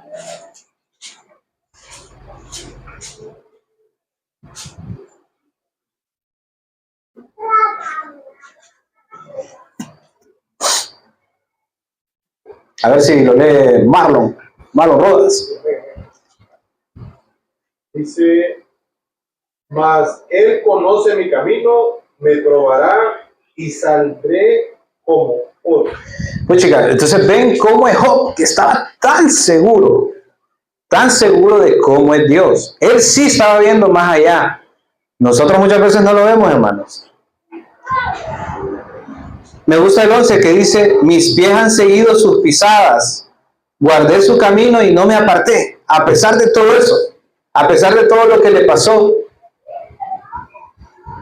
A ver si lo lee Marlon Rodas. Dice, mas Él conoce mi camino, me probará y saldré como oro. Pues chicas, entonces ven cómo es Job, que estaba tan seguro de cómo es Dios. Él sí estaba viendo más allá. Nosotros muchas veces no lo vemos, hermanos. Me gusta el 11 que dice, mis pies han seguido sus pisadas, guardé su camino y no me aparté. A pesar de todo eso, a pesar de todo lo que le pasó,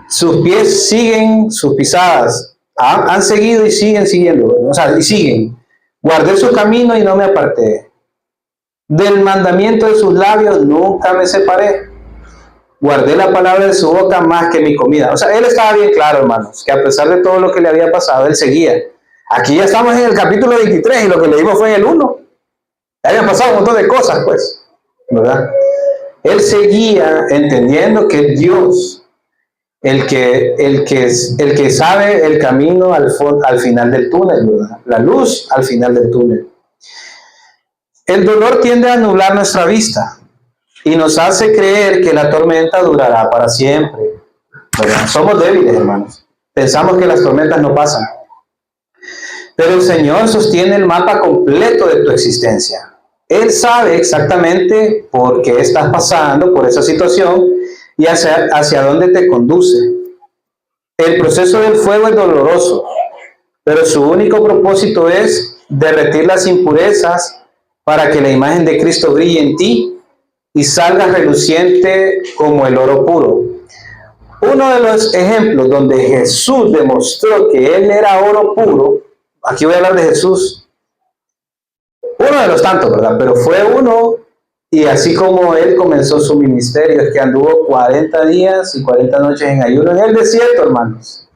sus pies siguen sus pisadas, han seguido y siguen siguiendo, o sea, y siguen. Guardé su camino y no me aparté. Del mandamiento de sus labios nunca me separé. Guardé la palabra de su boca más que mi comida. O sea, él estaba bien claro, hermanos, que a pesar de todo lo que le había pasado, él seguía. Aquí ya estamos en el capítulo 23 y lo que leímos fue en el 1. Le habían pasado un montón de cosas, pues, ¿verdad? Él seguía entendiendo que Dios, el que sabe el camino al final del túnel, ¿verdad? La luz al final del túnel. El dolor tiende a nublar nuestra vista y nos hace creer que la tormenta durará para siempre, ¿verdad? Somos débiles, hermanos. Pensamos que las tormentas no pasan. Pero el Señor sostiene el mapa completo de tu existencia. Él sabe exactamente por qué estás pasando por esa situación y hacia dónde te conduce. El proceso del fuego es doloroso, pero su único propósito es derretir las impurezas para que la imagen de Cristo brille en ti y salga reluciente como el oro puro. Uno de los ejemplos donde Jesús demostró que Él era oro puro, aquí voy a hablar de Jesús, uno de los tantos, ¿verdad? Pero fue uno, y así como Él comenzó su ministerio, es que anduvo 40 días y 40 noches en ayuno en el desierto, hermanos.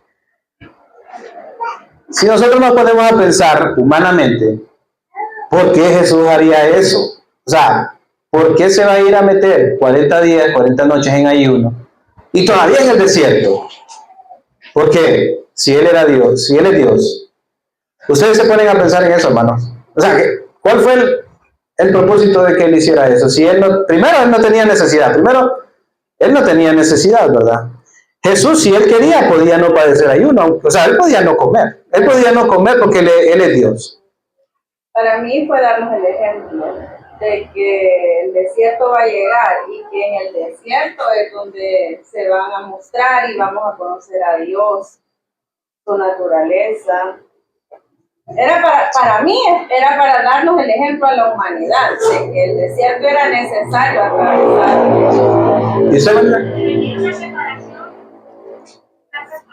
Si nosotros nos ponemos a pensar humanamente, ¿por qué Jesús haría eso? O sea, ¿por qué se va a ir a meter 40 días, 40 noches en ayuno? Y todavía en el desierto. ¿Por qué? Si Él era Dios, si Él es Dios. Ustedes se ponen a pensar en eso, hermanos. O sea, ¿cuál fue el propósito de que Él hiciera eso? Si Él no, primero, Él no tenía necesidad. Primero, Él no tenía necesidad, ¿verdad? Jesús, si Él quería, podía no padecer ayuno. O sea, Él podía no comer. Él podía no comer porque Él es Dios. Para mí fue darnos el ejemplo de que el desierto va a llegar y que en el desierto es donde se van a mostrar y vamos a conocer a Dios, su naturaleza. Para mí era para darnos el ejemplo a la humanidad de que el desierto era necesario atravesar. ¿Y esa verdad?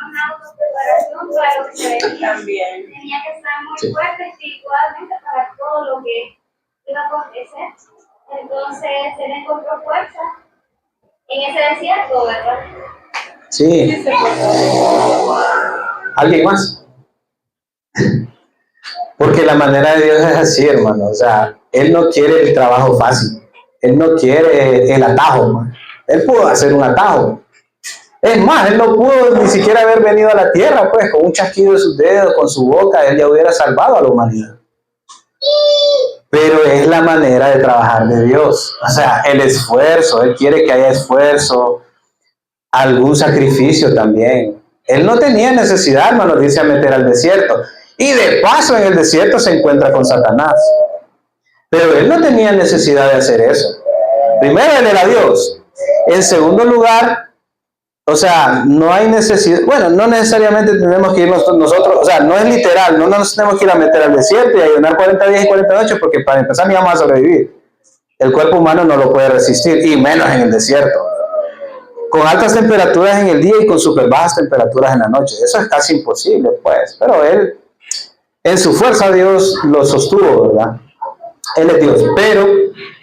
Una autopreparación para lo que se venía. También. Tenía que estar muy fuerte espiritualmente para todo lo que iba a acontecer. Entonces, él encontró fuerza en ese desierto, ¿verdad? Sí. ¿Alguien más? Porque la manera de Dios es así, hermano. O sea, Él no quiere el trabajo fácil. Él no quiere el atajo, man. Él pudo hacer un atajo. Es más, Él no pudo ni siquiera haber venido a la tierra, pues, con un chasquido de sus dedos, con su boca, Él ya hubiera salvado a la humanidad. Pero es la manera de trabajar de Dios. O sea, el esfuerzo, Él quiere que haya esfuerzo, algún sacrificio también. Él no tenía necesidad, hermano, de irse a meter al desierto. Y de paso en el desierto se encuentra con Satanás. Pero Él no tenía necesidad de hacer eso. Primero, Él era Dios. En segundo lugar, o sea, no hay necesidad, bueno, no necesariamente tenemos que irnos nosotros, o sea, no es literal, no nos tenemos que ir a meter al desierto y ayunar 40 días y 40 noches, porque para empezar ni vamos a sobrevivir. El cuerpo humano no lo puede resistir, y menos en el desierto. Con altas temperaturas en el día y con súper bajas temperaturas en la noche. Eso es casi imposible, pues. Pero Él, en su fuerza, Dios lo sostuvo, ¿verdad? Él es Dios. Pero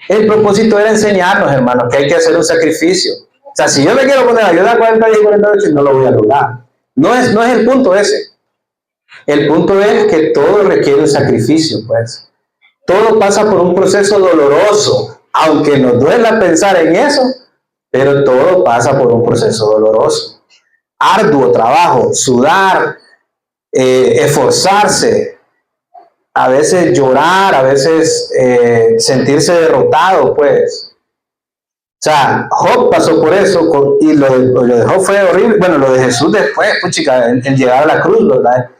el propósito era enseñarnos, hermanos, que hay que hacer un sacrificio. O sea, si yo me quiero poner a ayudar 40 días y 40 noches, no lo voy a lograr. No es el punto ese. El punto es que todo requiere un sacrificio, pues. Todo pasa por un proceso doloroso, aunque nos duela pensar en eso, pero todo pasa por un proceso doloroso. Arduo trabajo, sudar, esforzarse, a veces llorar, a veces sentirse derrotado, pues. O sea, Job pasó por eso, y lo de Job fue horrible. Bueno, lo de Jesús después, pues chica, en llegar a la cruz, ¿verdad?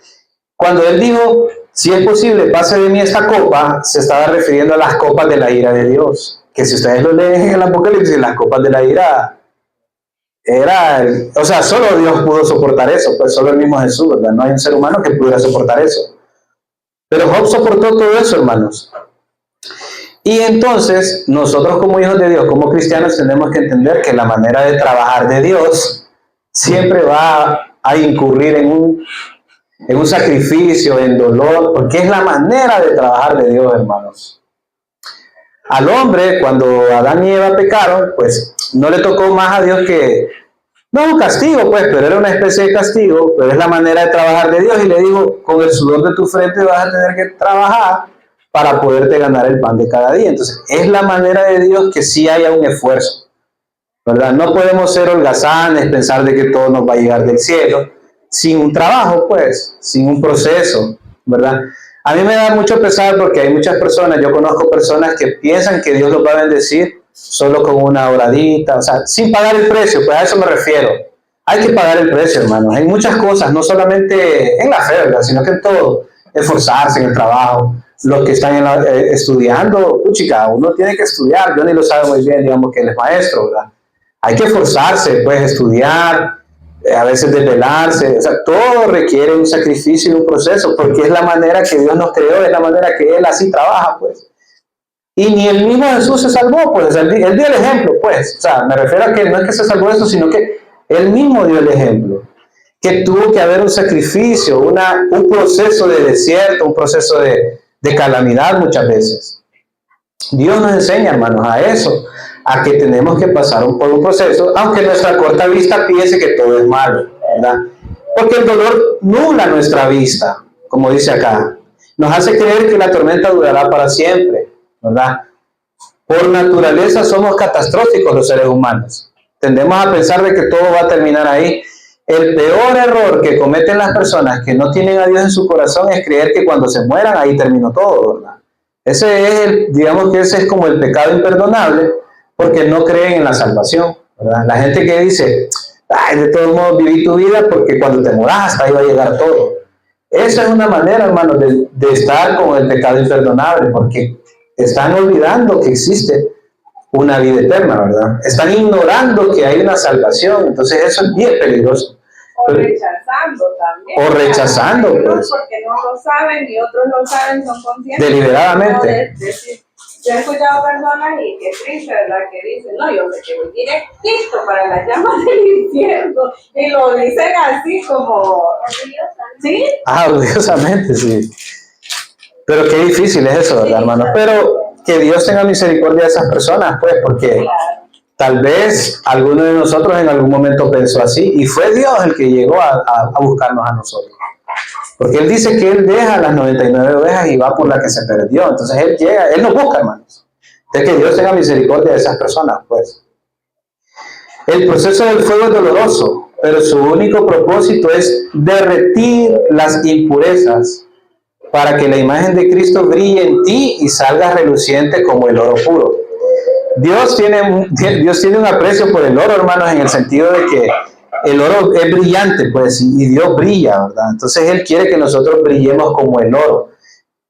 Cuando Él dijo, si es posible, pase de mí esta copa, se estaba refiriendo a las copas de la ira de Dios. Que si ustedes lo leen en el Apocalipsis, las copas de la ira, o sea, solo Dios pudo soportar eso, pues solo el mismo Jesús, ¿verdad? No hay un ser humano que pudiera soportar eso. Pero Job soportó todo eso, hermanos. Y entonces, nosotros como hijos de Dios, como cristianos, tenemos que entender que la manera de trabajar de Dios siempre va a incurrir en un sacrificio, en dolor, porque es la manera de trabajar de Dios, hermanos. Al hombre, cuando Adán y Eva pecaron, pues no le tocó más a Dios que, no un castigo, pues, pero era una especie de castigo, pero es la manera de trabajar de Dios, y le digo, con el sudor de tu frente vas a tener que trabajar para poderte ganar el pan de cada día. Entonces, es la manera de Dios que sí haya un esfuerzo, ¿verdad? No podemos ser holgazanes, pensar de que todo nos va a llegar del cielo, sin un trabajo, pues, sin un proceso, ¿verdad? A mí me da mucho pesar porque hay muchas personas, yo conozco personas que piensan que Dios los va a bendecir solo con una oradita, o sea, sin pagar el precio, pues a eso me refiero. Hay que pagar el precio, hermanos, en muchas cosas, no solamente en la fe, ¿verdad? Sino que en todo, esforzarse en el trabajo. Los que están estudiando, chica, uno tiene que estudiar, Johnny lo sabe muy bien, digamos que él es maestro, ¿verdad? Hay que esforzarse, pues, estudiar, a veces desvelarse, o sea, todo requiere un sacrificio y un proceso, porque es la manera que Dios nos creó, es la manera que Él así trabaja, pues. Y ni el mismo Jesús se salvó, pues, él dio el ejemplo, pues, o sea, me refiero a que no es que se salvó eso, sino que Él mismo dio el ejemplo, que tuvo que haber un sacrificio, un proceso de desierto, un proceso de calamidad muchas veces. Dios nos enseña, hermanos, a eso, a que tenemos que pasar por un proceso, aunque nuestra corta vista piense que todo es malo, ¿verdad? Porque el dolor nubla nuestra vista, como dice acá. Nos hace creer que la tormenta durará para siempre, ¿verdad? Por naturaleza somos catastróficos los seres humanos. Tendemos a pensar de que todo va a terminar ahí. El peor error que cometen las personas que no tienen a Dios en su corazón es creer que cuando se mueran ahí terminó todo, ¿verdad? Digamos que ese es como el pecado imperdonable, porque no creen en la salvación, ¿verdad? La gente que dice, ay, de todos modos viví tu vida porque cuando te moras hasta ahí va a llegar todo. Esa es una manera, hermanos, de estar con el pecado imperdonable, porque están olvidando que existe una vida eterna, ¿verdad? Están ignorando que hay una salvación, entonces eso es bien peligroso. O rechazando también. O rechazando, pues. Porque no lo saben y otros lo saben, son conscientes. Deliberadamente. Yo he escuchado personas y qué triste, ¿verdad? Que dicen, no, yo me quedo directito para las llamas del infierno. Y lo dicen así como... Orgullosamente. ¿Sí? Orgullosamente, sí. Pero qué difícil es eso, ¿verdad, hermano? Pero que Dios tenga misericordia de esas personas, pues, porque Claro. tal vez alguno de nosotros en algún momento pensó así, y fue Dios el que llegó a buscarnos a nosotros. Porque Él dice que Él deja las 99 ovejas y va por la que se perdió. Entonces Él llega, Él nos busca, hermanos. Entonces que Dios tenga misericordia de esas personas, pues. El proceso del fuego es doloroso, pero su único propósito es derretir las impurezas para que la imagen de Cristo brille en ti y salga reluciente como el oro puro. Dios tiene un aprecio por el oro, hermanos, en el sentido de que el oro es brillante, pues, y Dios brilla, ¿verdad? Entonces Él quiere que nosotros brillemos como el oro.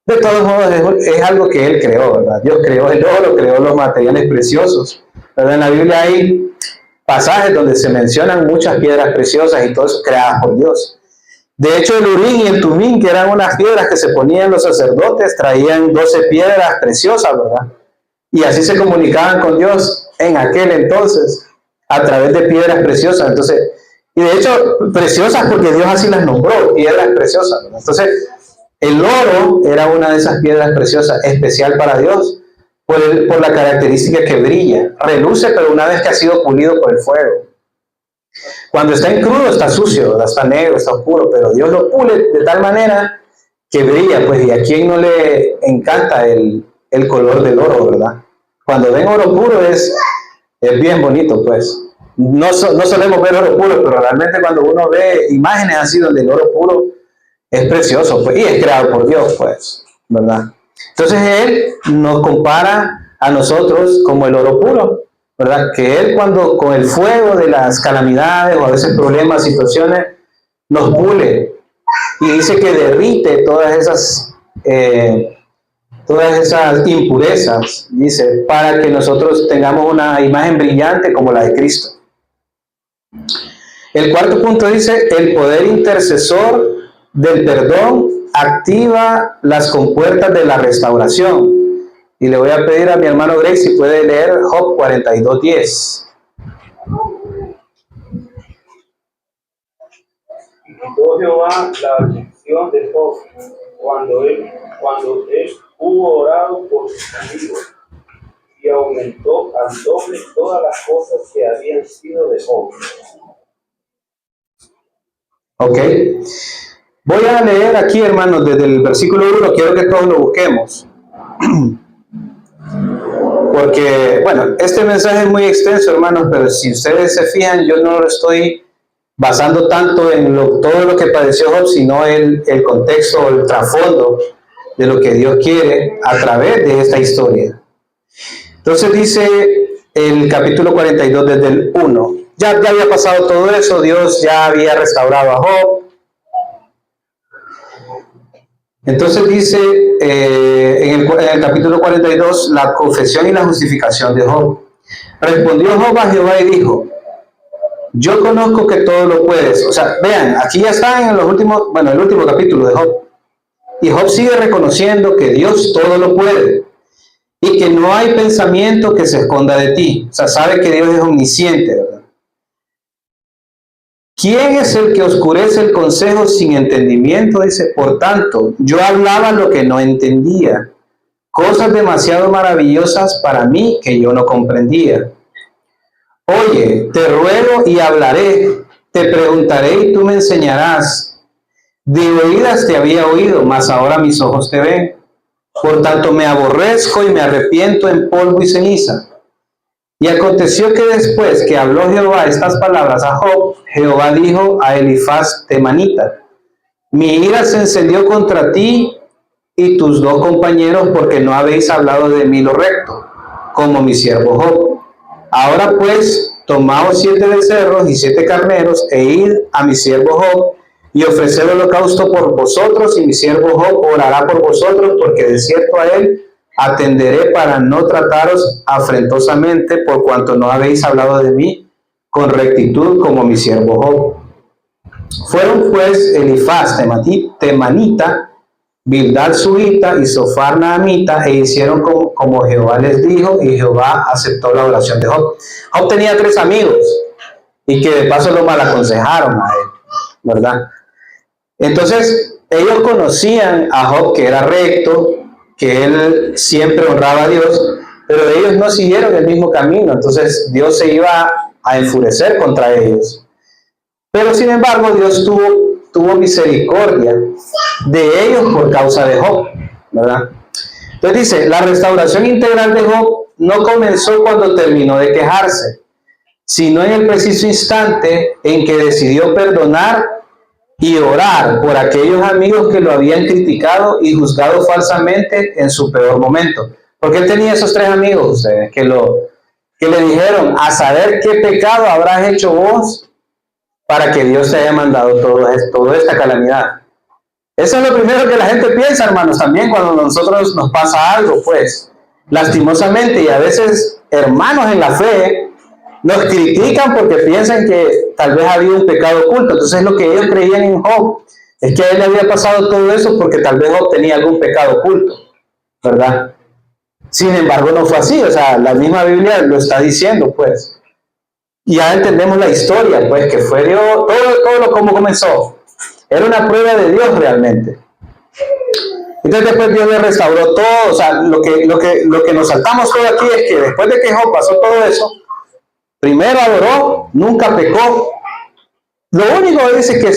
De todos modos, es algo que Él creó, ¿verdad? Dios creó el oro, creó los materiales preciosos, ¿verdad? En la Biblia hay pasajes donde se mencionan muchas piedras preciosas y todo eso creadas por Dios. De hecho, el Urín y el Tumín, que eran unas piedras que se ponían los sacerdotes, traían 12 piedras preciosas, ¿verdad? Y así se comunicaban con Dios en aquel entonces, a través de piedras preciosas. Entonces, y de hecho, preciosas porque Dios así las nombró, piedras preciosas, ¿verdad? Entonces, el oro era una de esas piedras preciosas, especial para Dios, por la característica que brilla, reluce, pero una vez que ha sido pulido por el fuego. Cuando está en crudo está sucio, ¿verdad? Está negro, está oscuro, pero Dios lo pule de tal manera que brilla, pues, y a quien no le encanta el color del oro, ¿verdad? Cuando ven oro puro es bien bonito, pues. No solemos ver oro puro, pero realmente cuando uno ve imágenes así donde el oro puro es precioso, pues, y es creado por Dios, pues, ¿verdad? Entonces Él nos compara a nosotros como el oro puro, ¿verdad? Que Él cuando con el fuego de las calamidades o a veces problemas, situaciones, nos pule y dice que derrite todas esas impurezas, dice, para que nosotros tengamos una imagen brillante como la de Cristo. El cuarto punto dice, el poder intercesor del perdón activa las compuertas de la restauración. Y le voy a pedir a mi hermano Greg si puede leer Job 42:10. Y quitó Jehová la aflicción de Job cuando él hubo orado por sus amigos, y aumentó al doble todas las cosas que habían sido de Job. Ok. Voy a leer aquí, hermanos, desde el versículo 1, quiero que todos lo busquemos. Porque, bueno, este mensaje es muy extenso, hermanos, pero si ustedes se fijan, yo no lo estoy basando tanto en todo lo que padeció Job, sino en el contexto o el trasfondo de lo que Dios quiere a través de esta historia. Entonces dice el capítulo 42 desde el 1. Ya había pasado todo eso, Dios ya había restaurado a Job. Entonces dice en el capítulo 42 la confesión y la justificación de Job. Respondió Job a Jehová y dijo, yo conozco que todo lo puedes. O sea, vean, aquí ya están en los últimos, bueno, el último capítulo de Job. Y Job sigue reconociendo que Dios todo lo puede y que no hay pensamiento que se esconda de ti. O sea, sabe que Dios es omnisciente, ¿verdad? ¿Quién es el que oscurece el consejo sin entendimiento? Dice, por tanto, yo hablaba lo que no entendía, cosas demasiado maravillosas para mí que yo no comprendía. Oye, te ruego y hablaré, te preguntaré y tú me enseñarás. De oídas te había oído, mas ahora mis ojos te ven. Por tanto me aborrezco y me arrepiento en polvo y ceniza. Y aconteció que después que habló Jehová estas palabras a Job, Jehová dijo a Elifaz temanita, mi ira se encendió contra ti y tus dos compañeros porque no habéis hablado de mí lo recto, como mi siervo Job. Ahora pues, tomaos 7 becerros y 7 carneros e id a mi siervo Job y ofreced holocausto por vosotros y mi siervo Job orará por vosotros porque de cierto a él atenderé para no trataros afrentosamente por cuanto no habéis hablado de mí con rectitud como mi siervo Job. Fueron pues Elifaz temanita, Bildad suita y Sofar naamita e hicieron como Jehová les dijo y Jehová aceptó la oración de Job. Job tenía 3 amigos y que de paso lo mal aconsejaron a él, ¿verdad? Entonces ellos conocían a Job que era recto, que él siempre honraba a Dios, pero ellos no siguieron el mismo camino, entonces Dios se iba a enfurecer contra ellos. Pero sin embargo Dios tuvo misericordia de ellos por causa de Job, ¿verdad? Entonces dice, la restauración integral de Job no comenzó cuando terminó de quejarse, sino en el preciso instante en que decidió perdonar y orar por aquellos amigos que lo habían criticado y juzgado falsamente en su peor momento. Porque él tenía esos 3 amigos, ustedes, que le dijeron, a saber qué pecado habrás hecho vos para que Dios te haya mandado toda esta calamidad. Eso es lo primero que la gente piensa, hermanos, también cuando a nosotros nos pasa algo, pues, lastimosamente, y a veces hermanos en la fe nos critican porque piensan que tal vez había un pecado oculto. Entonces lo que ellos creían en Job es que a él le había pasado todo eso porque tal vez Job tenía algún pecado oculto, ¿verdad? Sin embargo, no fue así. O sea, la misma Biblia lo está diciendo, pues. Y ya entendemos la historia, pues, que fue Dios, todo como comenzó. Era una prueba de Dios realmente. Entonces después Dios le restauró todo. O sea, lo que nos saltamos todo aquí es que después de que Job pasó todo eso, primero adoró, nunca pecó. Lo único dice que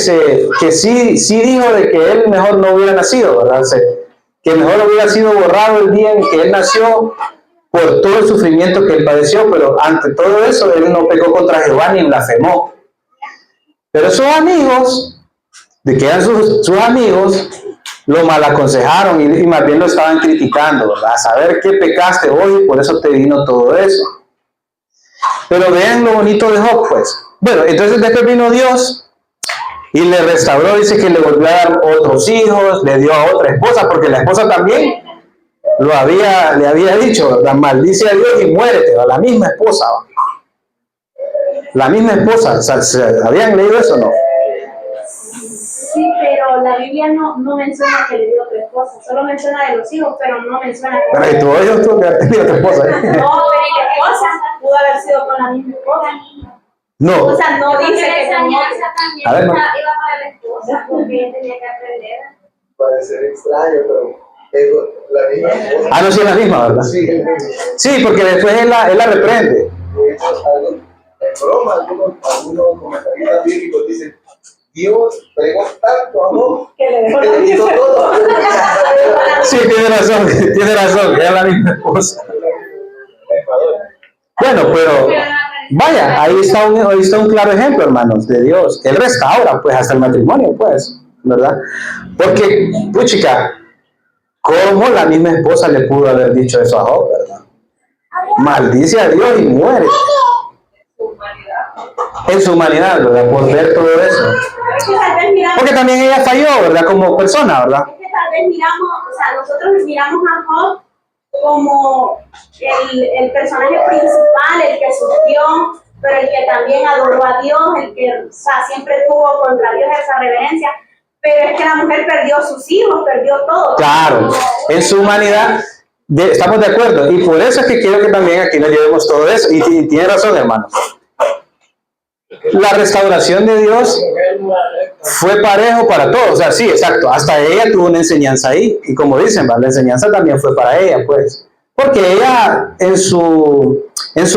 sí dijo de que él mejor no hubiera nacido, ¿verdad? Que mejor hubiera sido borrado el día en que él nació por todo el sufrimiento que él padeció, pero ante todo eso él no pecó contra Jehová ni blasfemó. Pero sus amigos, de que eran sus amigos, lo mal aconsejaron y más bien lo estaban criticando, ¿verdad? A saber qué pecaste hoy, por eso te vino todo eso. Pero vean lo bonito de Job, pues. Bueno, entonces después vino Dios y le restauró, dice que le volvió a dar otros hijos, le dio a otra esposa, porque la esposa también le había dicho, maldice a Dios y muérete, la misma esposa. La misma esposa, ¿habían leído eso o no? Sí, pero la Biblia no menciona que le dio otra esposa, solo menciona de los hijos, pero no menciona que... Pero ¿y tu hijo tuvo que haber tenido otra esposa? No, pero la esposa pudo haber sido con la misma esposa. No. O sea, no dice que la enseñanza A ver, también iba para la esposa, porque tenía que aprender. Puede ser extraño, pero es la misma esposa. Ah, no, sí es la misma, ¿verdad? Sí, es la misma. Sí, porque después él la reprende. De hecho, en broma, algunos comentaristas bíblicos dicen, Dios pregó tanto amor Que le dejó que le quitó todo. Sí, tiene razón, es la misma esposa. Bueno, pero vaya, ahí está un claro ejemplo, hermanos, de Dios. Él restaura, pues, hasta el matrimonio, pues, ¿verdad? Porque, puchica, ¿cómo la misma esposa le pudo haber dicho eso a Job, verdad? Maldice a Dios y muere. En su humanidad, ¿verdad? Por ver todo eso. Porque también ella falló, ¿verdad? Como persona, ¿verdad? Es que tal vez miramos, o sea, nosotros miramos a Job como el personaje principal, el que sufrió, pero el que también adoró a Dios, el que, o sea, siempre tuvo contra Dios esa reverencia. Pero es que la mujer perdió sus hijos, perdió todo. Claro, en su humanidad, estamos de acuerdo. Y por eso es que quiero que también aquí nos llevemos todo eso. Y tiene razón, hermano. La restauración de Dios fue parejo para todos. O sea, sí, exacto. Hasta ella tuvo una enseñanza ahí. Y como dicen, la enseñanza también fue para ella, pues. Porque ella en su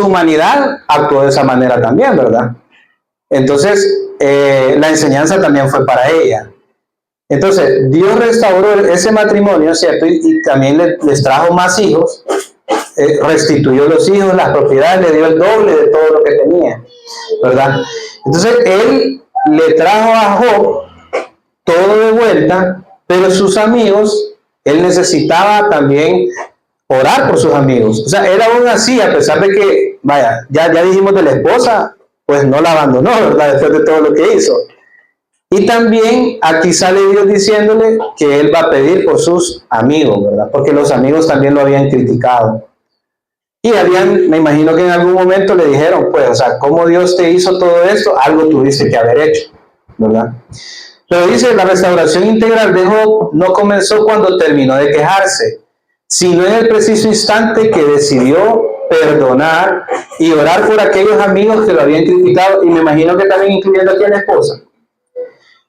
humanidad actuó de esa manera también, ¿verdad? Entonces, la enseñanza también fue para ella. Entonces, Dios restauró ese matrimonio, ¿cierto? Y también les trajo más hijos, restituyó los hijos, las propiedades, le dio el doble de todo lo que tenía, ¿verdad? Entonces, Él le trajo a Job todo de vuelta, pero sus amigos, Él necesitaba también orar por sus amigos. O sea, Él aún así, a pesar de que, vaya, ya dijimos de la esposa, pues no la abandonó, ¿verdad? Después de todo lo que hizo. Y también aquí sale Dios diciéndole que Él va a pedir por sus amigos, ¿verdad? Porque los amigos también lo habían criticado. Y me imagino que en algún momento le dijeron, pues, o sea, ¿cómo Dios te hizo todo esto? Algo tuviste que haber hecho, ¿verdad? Pero dice, la restauración integral de Job no comenzó cuando terminó de quejarse, sino en el preciso instante que decidió perdonar y orar por aquellos amigos que lo habían criticado, y me imagino que también incluyendo aquí a la esposa.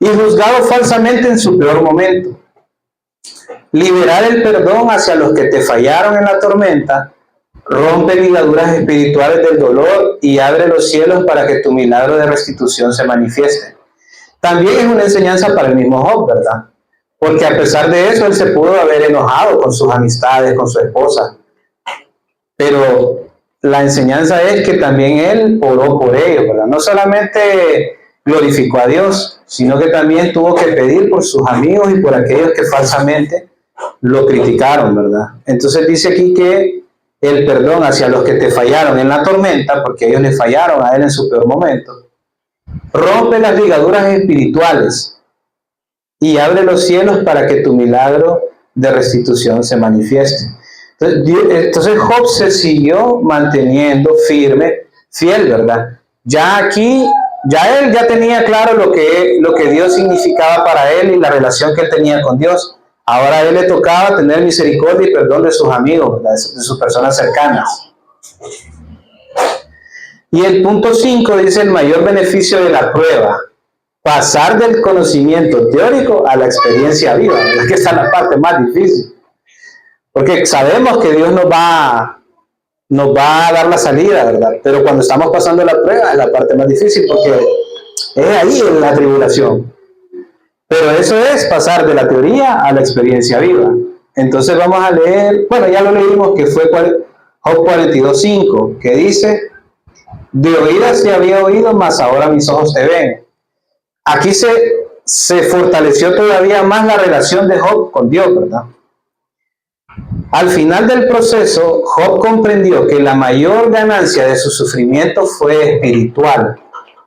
Y juzgado falsamente en su peor momento. Liberar el perdón hacia los que te fallaron en la tormenta, rompe ligaduras espirituales del dolor y abre los cielos para que tu milagro de restitución se manifieste. También es una enseñanza para el mismo Job, ¿verdad? Porque a pesar de eso, él se pudo haber enojado con sus amistades, con su esposa. Pero la enseñanza es que también él oró por ellos, ¿verdad? No solamente glorificó a Dios, sino que también tuvo que pedir por sus amigos y por aquellos que falsamente lo criticaron, ¿verdad? Entonces dice aquí que el perdón hacia los que te fallaron en la tormenta, porque ellos le fallaron a él en su peor momento, rompe las ligaduras espirituales y abre los cielos para que tu milagro de restitución se manifieste. Entonces Job se siguió manteniendo firme, fiel, ¿verdad? Ya aquí, él ya tenía claro lo que Dios significaba para él y la relación que él tenía con Dios. Ahora a él le tocaba tener misericordia y perdón de sus amigos, ¿verdad? De sus personas cercanas. Y el punto 5 dice el mayor beneficio de la prueba. Pasar del conocimiento teórico a la experiencia viva, ¿verdad? Que esta es la parte más difícil. Porque sabemos que Dios nos va a dar la salida, ¿verdad? Pero cuando estamos pasando la prueba es la parte más difícil porque es ahí en la tribulación. Pero eso es pasar de la teoría a la experiencia viva. Entonces vamos a leer, bueno, ya lo leímos, que fue Job 42:5, que dice, de oídas te había oído, mas ahora mis ojos te ven. Aquí se fortaleció todavía más la relación de Job con Dios, ¿verdad? Al final del proceso, Job comprendió que la mayor ganancia de su sufrimiento fue espiritual,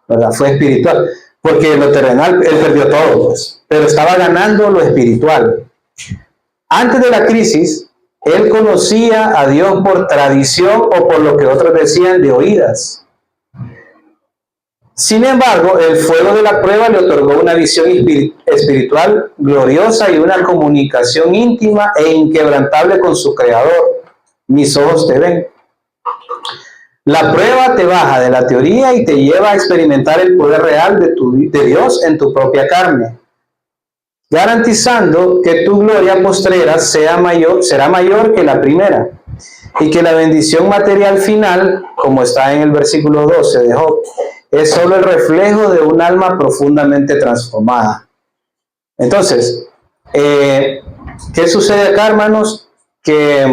¿verdad? Fue espiritual, porque lo terrenal, él perdió todo, pues, pero estaba ganando lo espiritual. Antes de la crisis, él conocía a Dios por tradición o por lo que otros decían de oídas. Sin embargo, el fuego de la prueba le otorgó una visión espiritual gloriosa y una comunicación íntima e inquebrantable con su Creador. Mis ojos te ven. La prueba te baja de la teoría y te lleva a experimentar el poder real de Dios en tu propia carne, garantizando que tu gloria postrera será mayor que la primera, y que la bendición material final, como está en el versículo 12 de Job, es solo el reflejo de un alma profundamente transformada. Entonces, ¿qué sucede acá, hermanos? Que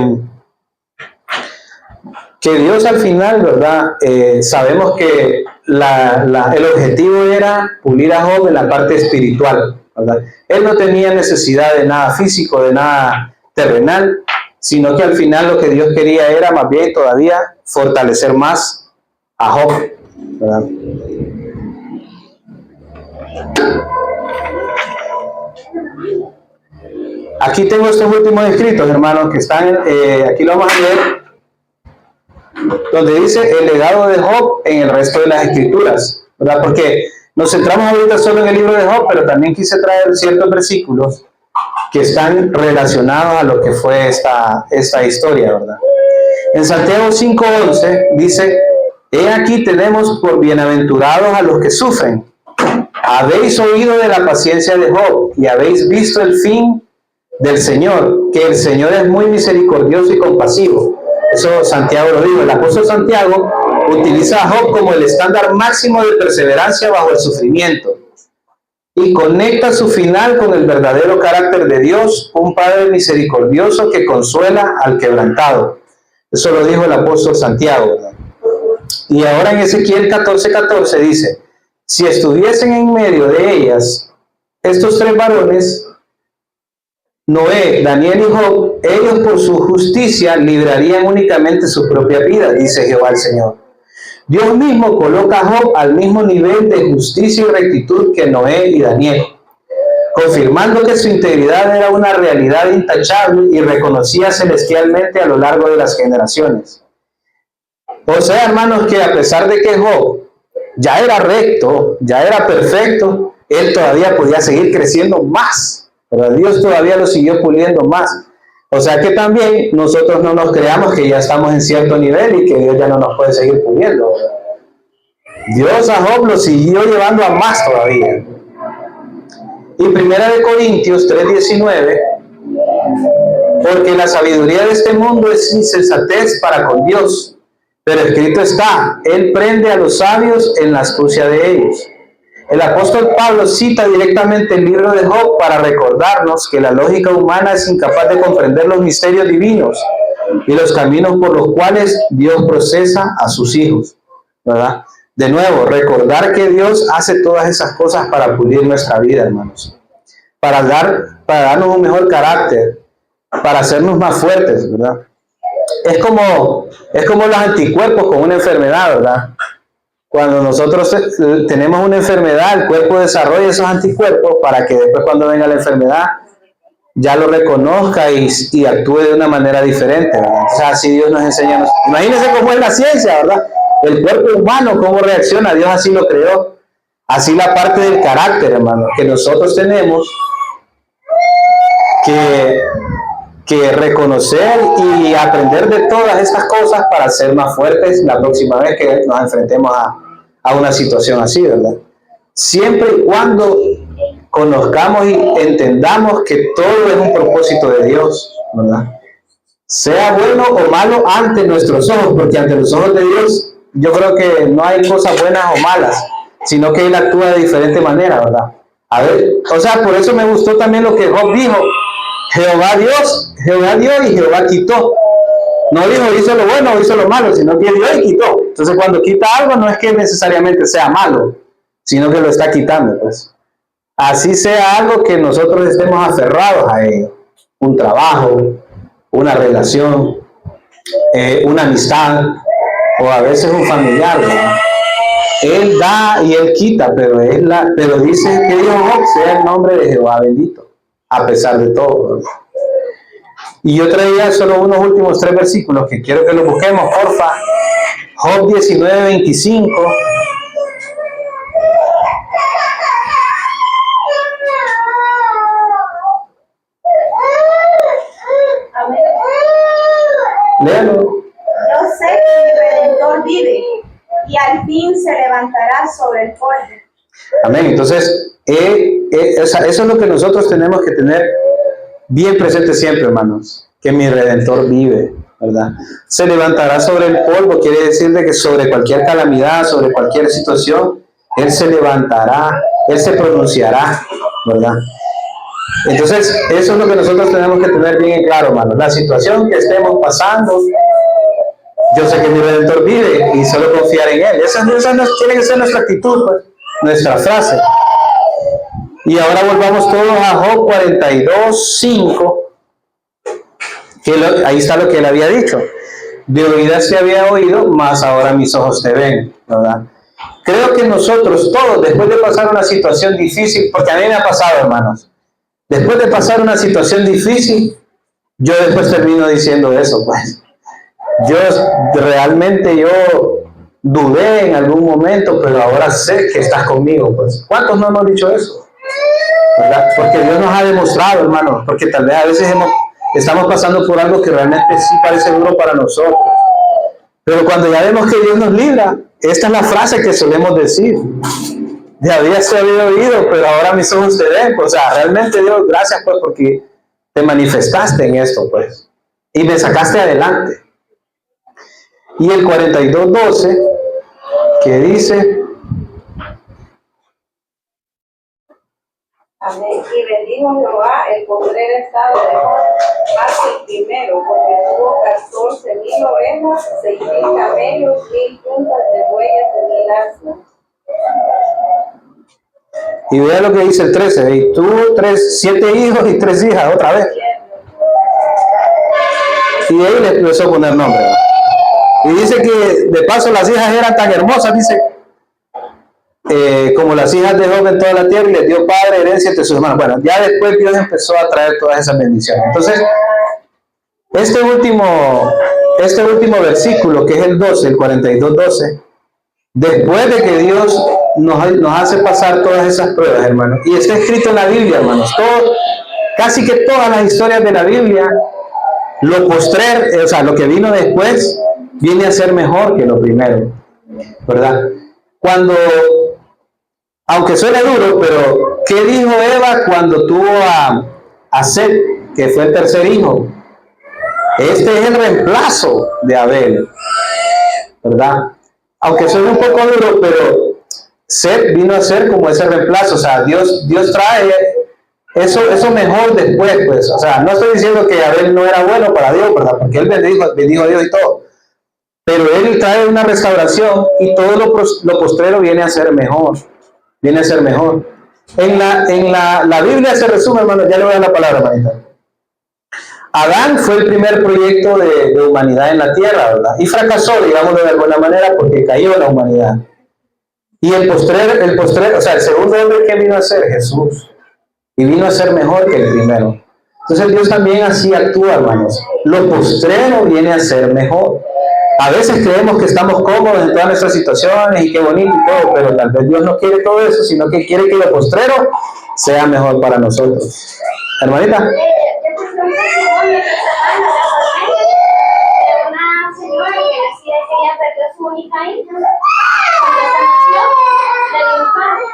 Dios al final, ¿verdad? Sabemos que el objetivo era pulir a Job en la parte espiritual, ¿verdad? Él no tenía necesidad de nada físico, de nada terrenal, sino que al final lo que Dios quería era más bien todavía fortalecer más a Job, ¿verdad? Aquí tengo estos últimos escritos, hermanos, que están, aquí lo vamos a leer. donde dice el legado de Job en el resto de las escrituras, ¿verdad? Porque nos centramos ahorita solo en el libro de Job, pero también quise traer ciertos versículos que están relacionados a lo que fue esta historia, ¿verdad? En Santiago 5:11 dice: he aquí tenemos por bienaventurados a los que sufren. Habéis oído de la paciencia de Job y habéis visto el fin del Señor, que el Señor es muy misericordioso y compasivo. Eso Santiago lo dijo. El apóstol Santiago utiliza a Job como el estándar máximo de perseverancia bajo el sufrimiento y conecta su final con el verdadero carácter de Dios, un Padre misericordioso que consuela al quebrantado. Eso lo dijo el apóstol Santiago, ¿verdad? Y ahora en Ezequiel 14:14 dice: si estuviesen en medio de ellas estos tres varones, Noé, Daniel y Job, ellos por su justicia librarían únicamente su propia vida, dice Jehová el Señor. Dios mismo coloca a Job al mismo nivel de justicia y rectitud que Noé y Daniel, confirmando que su integridad era una realidad intachable y reconocida celestialmente a lo largo de las generaciones. O sea, hermanos, que a pesar de que Job ya era recto, ya era perfecto, él todavía podía seguir creciendo más, pero Dios todavía lo siguió puliendo más. O sea que también nosotros no nos creamos que ya estamos en cierto nivel y que Dios ya no nos puede seguir puliendo, ¿verdad? Dios a Job lo siguió llevando a más todavía. Y 1 Corintios 3:19: porque la sabiduría de este mundo es insensatez para con Dios, pero escrito está: Él prende a los sabios en la astucia de ellos. El apóstol Pablo cita directamente el libro de Job para recordarnos que la lógica humana es incapaz de comprender los misterios divinos y los caminos por los cuales Dios procesa a sus hijos, ¿verdad? De nuevo, recordar que Dios hace todas esas cosas para pulir nuestra vida, hermanos, para darnos un mejor carácter, para hacernos más fuertes, ¿verdad? Es como los anticuerpos con una enfermedad, ¿verdad? Cuando nosotros tenemos una enfermedad, el cuerpo desarrolla esos anticuerpos para que después, cuando venga la enfermedad, ya lo reconozca y actúe de una manera diferente, ¿verdad? O sea, así Dios nos enseña. Imagínense cómo es la ciencia, ¿verdad? El cuerpo humano, cómo reacciona, Dios así lo creó. Así la parte del carácter, hermano, que nosotros tenemos que reconocer y aprender de todas estas cosas para ser más fuertes la próxima vez que nos enfrentemos a una situación así, ¿verdad? Siempre y cuando conozcamos y entendamos que todo es un propósito de Dios, ¿verdad? Sea bueno o malo ante nuestros ojos, porque ante los ojos de Dios yo creo que no hay cosas buenas o malas, sino que Él actúa de diferente manera, ¿verdad? A ver, o sea, por eso me gustó también lo que Job dijo: Jehová dio y Jehová quitó. No dijo hizo lo bueno o hizo lo malo, sino que dio y quitó. Entonces, cuando quita algo, no es que necesariamente sea malo, sino que lo está quitando, pues. Así sea algo que nosotros estemos aferrados a ello: un trabajo, una relación, una amistad, o a veces un familiar, ¿verdad? Él da y Él quita, pero dice que Dios sea el nombre de Jehová bendito, a pesar de todo, ¿verdad? Y yo traía solo unos últimos 3 versículos que quiero que los busquemos, porfa. Job 19:25. Amén. Léalo. Yo sé que mi Redentor vive y al fin se levantará sobre el polvo. Amén. Entonces, eso es lo que nosotros tenemos que tener bien presente siempre, hermanos, que mi Redentor vive, ¿verdad? Se levantará sobre el polvo, quiere decir de que sobre cualquier calamidad, sobre cualquier situación, Él se levantará, Él se pronunciará, ¿verdad? Entonces, eso es lo que nosotros tenemos que tener bien en claro, hermanos. La situación que estemos pasando, yo sé que mi Redentor vive y solo confiar en Él. Esa tiene que ser nuestra actitud, pues, nuestra frase. Y ahora volvamos todos a Job 42:5, que ahí está lo que él había dicho: de oídas te había oído, mas ahora mis ojos te ven, ¿verdad? Creo que nosotros todos, después de pasar una situación difícil, porque a mí me ha pasado, hermanos, después de pasar una situación difícil, yo después termino diciendo eso, pues. realmente yo dudé en algún momento, pero ahora sé que estás conmigo. Pues, ¿cuántos no hemos dicho eso? ¿Verdad? Porque Dios nos ha demostrado, hermanos, porque tal vez a veces estamos pasando por algo que realmente sí parece duro para nosotros. Pero cuando ya vemos que Dios nos libra, esta es la frase que solemos decir. Ya se había oído, pero ahora mis ojos te ven. Pues, o sea, realmente Dios, gracias pues porque te manifestaste en esto, pues. Y me sacaste adelante. Y el 42:12, que dice... Amén. Y bendijo Jehová el postrer estado mejor más que el primero, porque tuvo 14,000 ovejas, 6,000 camellos, 1,000 puntas de bueyes, 1,000 asnos. Y vea lo que dice el 13, y tuvo 7 hijos y 3 hijas, otra vez. Y ahí le empezó a poner nombre, ¿verdad? Y dice que de paso las hijas eran tan hermosas, dice, como las hijas de Job en toda la tierra, y les dio padre herencia entre sus hermanos. Bueno, ya después Dios empezó a traer todas esas bendiciones. Entonces, este último versículo, que es el 12, el 42:12, después de que Dios nos hace pasar todas esas pruebas, hermanos, y está escrito en la Biblia, hermanos, casi que todas las historias de la Biblia, lo postrer, o sea, lo que vino después, viene a ser mejor que lo primero, ¿verdad? Aunque suene duro, pero ¿qué dijo Eva cuando tuvo a Set, que fue el tercer hijo? Este es el reemplazo de Abel, ¿verdad? Aunque suene un poco duro, pero Set vino a ser como ese reemplazo. O sea, Dios trae eso mejor después, pues. O sea, no estoy diciendo que Abel no era bueno para Dios, ¿verdad? Porque él bendijo a Dios y todo. Pero él trae una restauración y todo lo postrero viene a ser mejor. Viene a ser mejor. En la Biblia se resume, hermano, ya le voy a dar la palabra, hermanita. Adán fue el primer proyecto de humanidad en la tierra, ¿verdad? Y fracasó, digámoslo de alguna manera, porque cayó la humanidad. Y el postrero, o sea, el segundo hombre que vino a ser Jesús. Y vino a ser mejor que el primero. Entonces Dios también así actúa, hermanos. Lo postrero viene a ser mejor. A veces creemos que estamos cómodos en todas nuestras situaciones y qué bonito y todo, pero tal vez Dios no quiere todo eso, sino que quiere que lo postrero sea mejor para nosotros. Hermanita. Una señora que decía que ella perdió a su única hija cuando se nació, le dio un padre.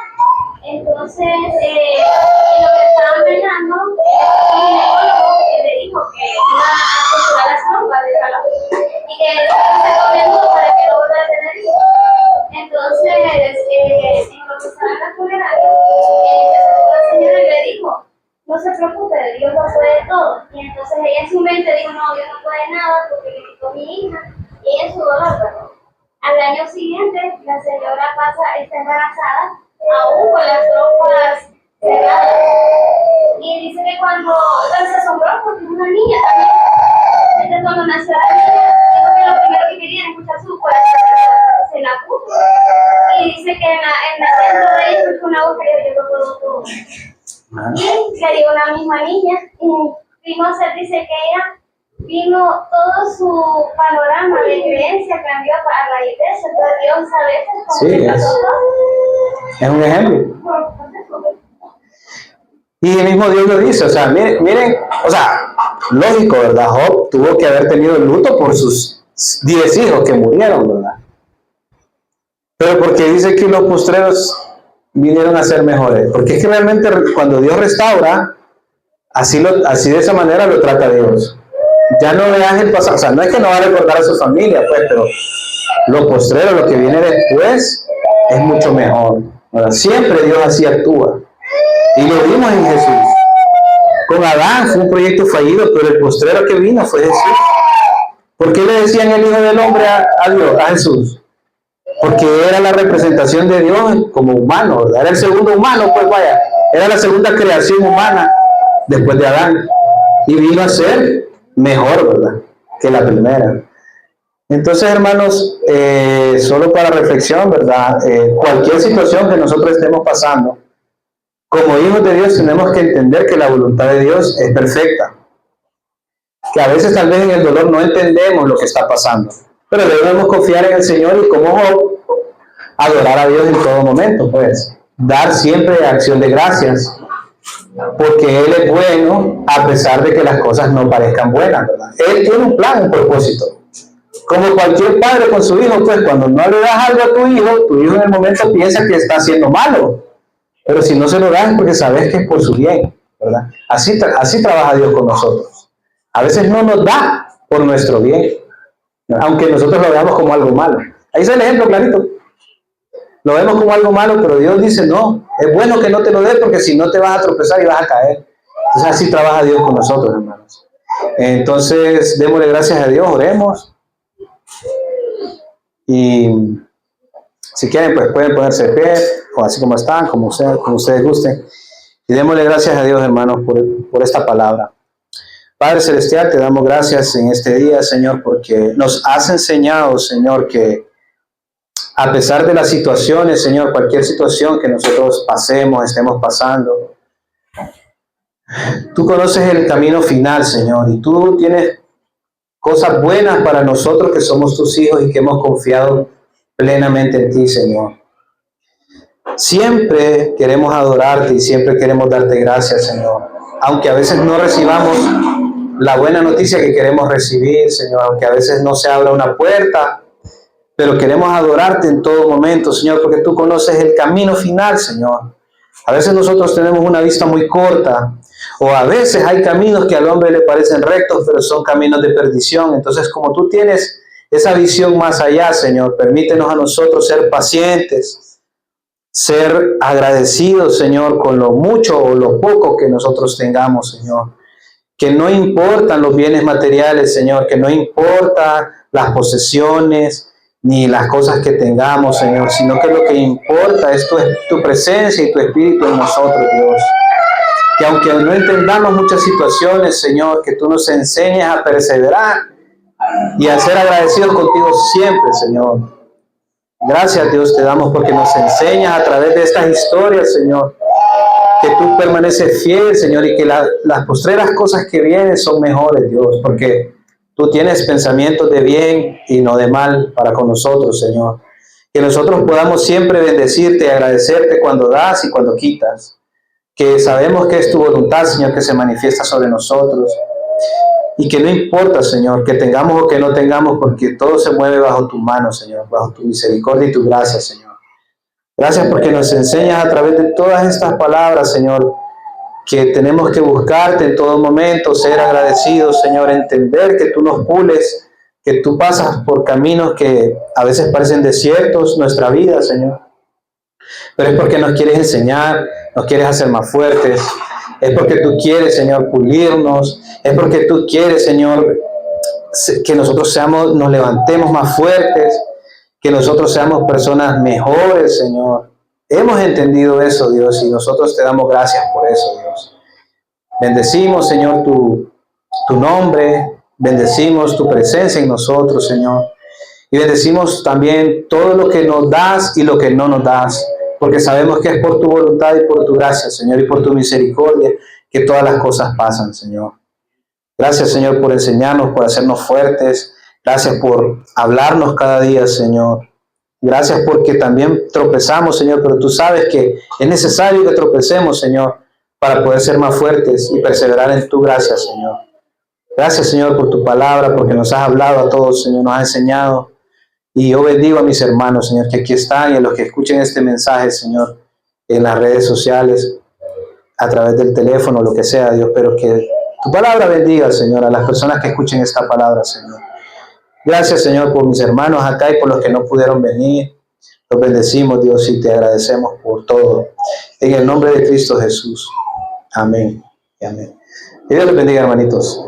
Entonces, en lo que estaban velando, un ginecólogo que le dijo que iba a controlar las trompas de calor y que se comiendo para que no vuelva a tener hijos. Entonces, en lo que estaba en la funeraria, se acercó la señora y le dijo: no se preocupe, Dios lo puede todo. Y entonces ella en su mente dijo: no, Dios no puede nada porque le quitó mi hija. Y ella en su dolor, perdón. Al año siguiente, la señora está embarazada, aún con las trompas cerradas. Y dice que cuando se asombró porque es una niña también. Entonces cuando nació la niña, dijo que lo primero que quería era escuchar su corazón. Se la puso. Y dice que dentro de ella fue una voz que le dijo: yo lo puedo todo. Y le dio una misma niña. Y primo Ser dice que ella vino, todo su panorama de creencia cambió a raíz de eso. Entonces Dios a veces Es un ejemplo. Y el mismo Dios lo dice, o sea, miren, o sea, lógico, ¿verdad? Job tuvo que haber tenido el luto por sus 10 hijos que murieron, ¿verdad? Pero porque dice que los postreros vinieron a ser mejores, porque es que realmente cuando Dios restaura, así de esa manera lo trata Dios. Ya no veas el pasado, o sea, no es que no va a recordar a su familia, pues, pero lo postrero, lo que viene después, es mucho mejor, ¿verdad? Siempre Dios así actúa. Y lo vimos en Jesús. Con Adán fue un proyecto fallido, pero el postrero que vino fue Jesús. ¿Por qué le decían el Hijo del Hombre a Dios, a Jesús? Porque era la representación de Dios como humano, ¿verdad? Era el segundo humano, pues vaya, era la segunda creación humana después de Adán. Y vino a ser mejor, ¿verdad?, que la primera. Entonces, hermanos, solo para reflexión, ¿verdad? Cualquier situación que nosotros estemos pasando, como hijos de Dios tenemos que entender que la voluntad de Dios es perfecta. que a veces tal vez en el dolor no entendemos lo que está pasando, pero debemos confiar en el Señor y como Job, adorar a Dios en todo momento, pues, dar siempre acción de gracias, porque Él es bueno a pesar de que las cosas no parezcan buenas, ¿verdad? Él tiene un plan, un propósito. Como cualquier padre con su hijo, pues cuando no le das algo a tu hijo en el momento piensa que está haciendo malo, pero si no se lo das es porque sabes que es por su bien, ¿verdad? Así trabaja Dios con nosotros. A veces no nos da por nuestro bien, aunque nosotros lo veamos como algo malo. Ahí está el ejemplo clarito. Lo vemos como algo malo, pero Dios dice, no, es bueno que no te lo dé porque si no te vas a tropezar y vas a caer. Entonces así trabaja Dios con nosotros, hermanos. Entonces, démosle gracias a Dios, oremos. Y si quieren, pues pueden ponerse de pie, o así como están, como ustedes gusten. Y démosle gracias a Dios, hermanos, por esta palabra. Padre Celestial, te damos gracias en este día, Señor, porque nos has enseñado, Señor, que a pesar de las situaciones, Señor, cualquier situación que nosotros pasemos, estemos pasando, tú conoces el camino final, Señor, y tú tienes cosas buenas para nosotros que somos tus hijos y que hemos confiado plenamente en ti, Señor. Siempre queremos adorarte y siempre queremos darte gracias, Señor. Aunque a veces no recibamos la buena noticia que queremos recibir, Señor, aunque a veces no se abra una puerta, pero queremos adorarte en todo momento, Señor, porque tú conoces el camino final, Señor. A veces nosotros tenemos una vista muy corta, o a veces hay caminos que al hombre le parecen rectos, pero son caminos de perdición. Entonces, como tú tienes esa visión más allá, Señor, permítenos a nosotros ser pacientes, ser agradecidos, Señor, con lo mucho o lo poco que nosotros tengamos, Señor. Que no importan los bienes materiales, Señor, que no importan las posesiones, ni las cosas que tengamos, Señor, sino que lo que importa es tu presencia y tu espíritu en nosotros, Dios. Que aunque no entendamos muchas situaciones, Señor, que tú nos enseñes a perseverar y a ser agradecidos contigo siempre, Señor. Gracias, Dios, te damos porque nos enseñas a través de estas historias, Señor, que tú permaneces fiel, Señor, y que las postreras cosas que vienen son mejores, Dios, porque tú tienes pensamientos de bien y no de mal para con nosotros, Señor. Que nosotros podamos siempre bendecirte y agradecerte cuando das y cuando quitas. Que sabemos que es tu voluntad, Señor, que se manifiesta sobre nosotros. Y que no importa, Señor, que tengamos o que no tengamos, porque todo se mueve bajo tu mano, Señor, bajo tu misericordia y tu gracia, Señor. Gracias porque nos enseñas a través de todas estas palabras, Señor, que tenemos que buscarte en todo momento, ser agradecidos, Señor, entender que tú nos pules, que tú pasas por caminos que a veces parecen desiertos, nuestra vida, Señor. Pero es porque nos quieres enseñar, nos quieres hacer más fuertes, es porque tú quieres, Señor, pulirnos, es porque tú quieres, Señor, que nosotros nos levantemos más fuertes, que nosotros seamos personas mejores, Señor. Hemos entendido eso, Dios, y nosotros te damos gracias por eso, Dios. Bendecimos, Señor, tu nombre, bendecimos tu presencia en nosotros, Señor. Y bendecimos también todo lo que nos das y lo que no nos das, porque sabemos que es por tu voluntad y por tu gracia, Señor, y por tu misericordia que todas las cosas pasan, Señor. Gracias, Señor, por enseñarnos, por hacernos fuertes. Gracias por hablarnos cada día, Señor. Gracias porque también tropezamos, Señor, pero tú sabes que es necesario que tropecemos, Señor, para poder ser más fuertes y perseverar en tu gracia, Señor. Gracias, Señor, por tu palabra, porque nos has hablado a todos, Señor, nos has enseñado. Y yo bendigo a mis hermanos, Señor, que aquí están y a los que escuchen este mensaje, Señor, en las redes sociales, a través del teléfono, lo que sea, Dios, pero que tu palabra bendiga, Señor, a las personas que escuchen esta palabra, Señor. Gracias, Señor, por mis hermanos acá y por los que no pudieron venir. Los bendecimos, Dios, y te agradecemos por todo. En el nombre de Cristo Jesús. Amén y amén. Que Dios les bendiga, hermanitos.